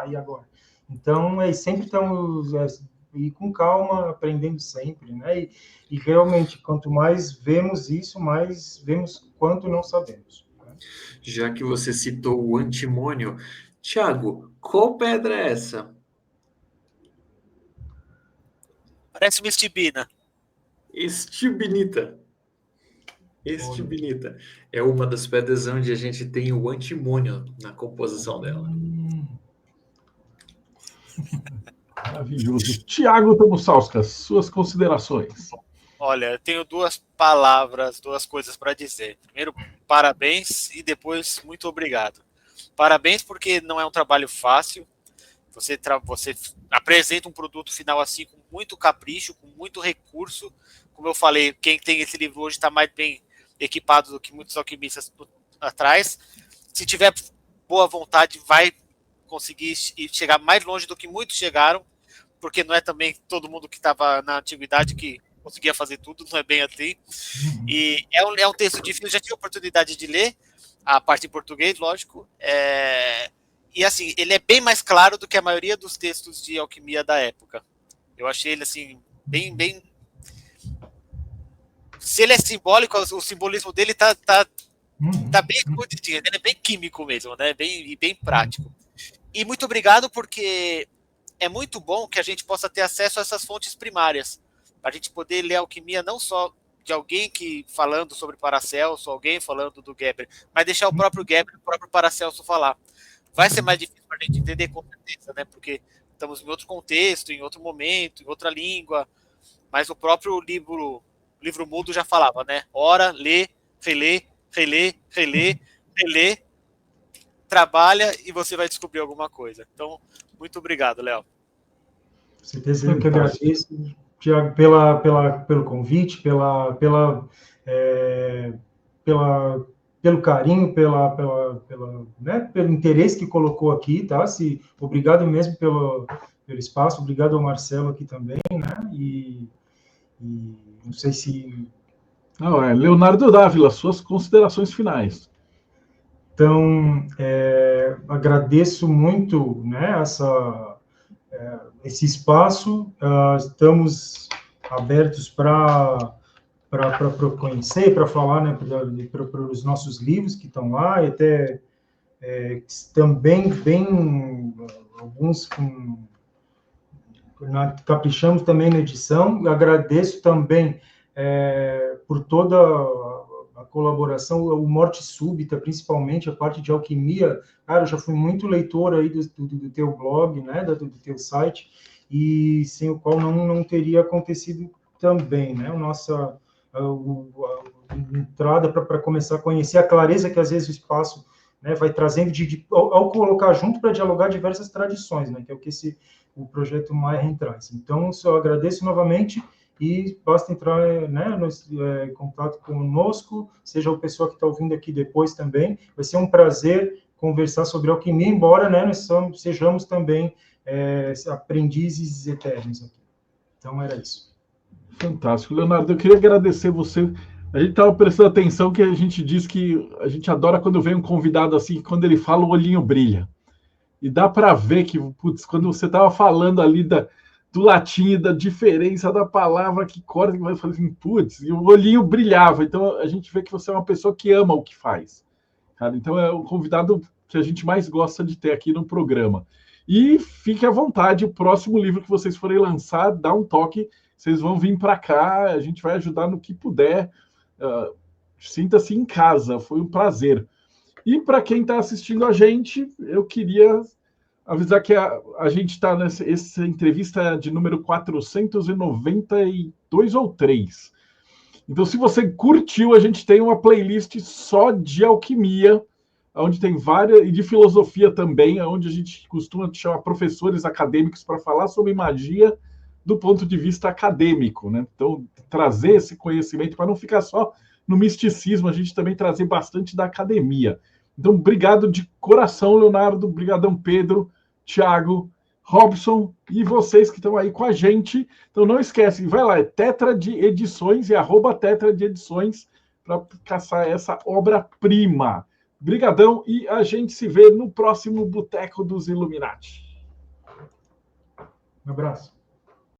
D: e agora? Então, sempre estamos, e com calma, aprendendo sempre, né, e realmente, quanto mais vemos isso, mais vemos quanto não sabemos. Né?
B: Já que você citou o antimônio, Tiago, qual pedra é essa?
C: Parece uma estibina.
B: Estibinita. Estibinita. É uma das pedras onde a gente tem o antimônio na composição dela.
A: Maravilhoso. Tiago Tomussauskas, suas considerações.
C: Olha, eu tenho duas palavras, duas coisas para dizer. Primeiro, parabéns e depois, muito obrigado. Parabéns porque não é um trabalho fácil. Você apresenta um produto final assim com muito capricho, com muito recurso. Como eu falei, quem tem esse livro hoje está mais bem equipado do que muitos alquimistas atrás. Se tiver boa vontade, vai conseguir chegar mais longe do que muitos chegaram, porque não é também todo mundo que estava na antiguidade que conseguia fazer tudo, não é bem assim. E é um texto difícil, eu já tive a oportunidade de ler, a parte em português, lógico, e assim, ele é bem mais claro do que a maioria dos textos de alquimia da época. Eu achei ele assim, bem... Se ele é simbólico, o simbolismo dele tá bem escondidinho, ele é bem químico mesmo, né? Bem prático. E muito obrigado, porque é muito bom que a gente possa ter acesso a essas fontes primárias, para a gente poder ler alquimia não só de alguém falando sobre Paracelso, alguém falando do Geber, mas deixar o próprio Geber e o próprio Paracelso falar. Vai ser mais difícil para a gente entender, com certeza, né? Porque estamos em outro contexto, em outro momento, em outra língua, mas o próprio livro mudo já falava, né? Ora, lê, relê, trabalha e você vai descobrir alguma coisa. Então, muito obrigado, Léo.
D: Com certeza, eu que agradeço, Tiago, pelo convite, pelo carinho, né, pelo interesse que colocou aqui, tá? Obrigado mesmo pelo espaço, obrigado ao Marcelo aqui também, né? E não sei se...
A: Leonardo Dávila, suas considerações finais.
D: Então, agradeço muito, né, esse espaço, estamos abertos para conhecer, para falar, né, para os nossos livros que estão lá, e até também alguns caprichamos também na edição. Agradeço também por toda a colaboração, o Morte Súbita, principalmente a parte de alquimia. Cara, eu já fui muito leitor aí do teu blog, né, do teu site, e sem o qual não teria acontecido também, né, a entrada para começar a conhecer a clareza que às vezes o espaço, né, vai trazendo ao colocar junto para dialogar diversas tradições, né, que é o que o projeto Mayhem traz. Então, só agradeço novamente e basta entrar, né, em contato conosco, seja o pessoal que está ouvindo aqui depois também. Vai ser um prazer conversar sobre alquimia, embora, né, nós sejamos também aprendizes eternos aqui. Então, era isso.
A: Fantástico. Leonardo, eu queria agradecer você. A gente estava prestando atenção que a gente diz que a gente adora quando vem um convidado assim, quando ele fala, o olhinho brilha. E dá para ver que, putz, quando você estava falando ali do latim, da diferença da palavra que corta, que vai falar assim, putz, e o olhinho brilhava. Então a gente vê que você é uma pessoa que ama o que faz. Cara, então é o convidado que a gente mais gosta de ter aqui no programa. E fique à vontade, o próximo livro que vocês forem lançar, dá um toque, vocês vão vir para cá, a gente vai ajudar no que puder. Sinta-se em casa, foi um prazer. E para quem está assistindo a gente, eu queria avisar que a gente está nessa entrevista de número 492 ou 3. Então, se você curtiu, a gente tem uma playlist só de alquimia, onde tem várias, e de filosofia também, onde a gente costuma chamar professores acadêmicos para falar sobre magia do ponto de vista acadêmico, né? Então, trazer esse conhecimento para não ficar só no misticismo, a gente também trazer bastante da academia. Então, obrigado de coração, Leonardo, obrigadão, Pedro, Tiago, Robson e vocês que estão aí com a gente. Então, não esquece, vai lá, é Tetra de Edições e @Tetra de Edições para caçar essa obra-prima. Brigadão e a gente se vê no próximo Boteco dos Illuminati.
D: Um abraço.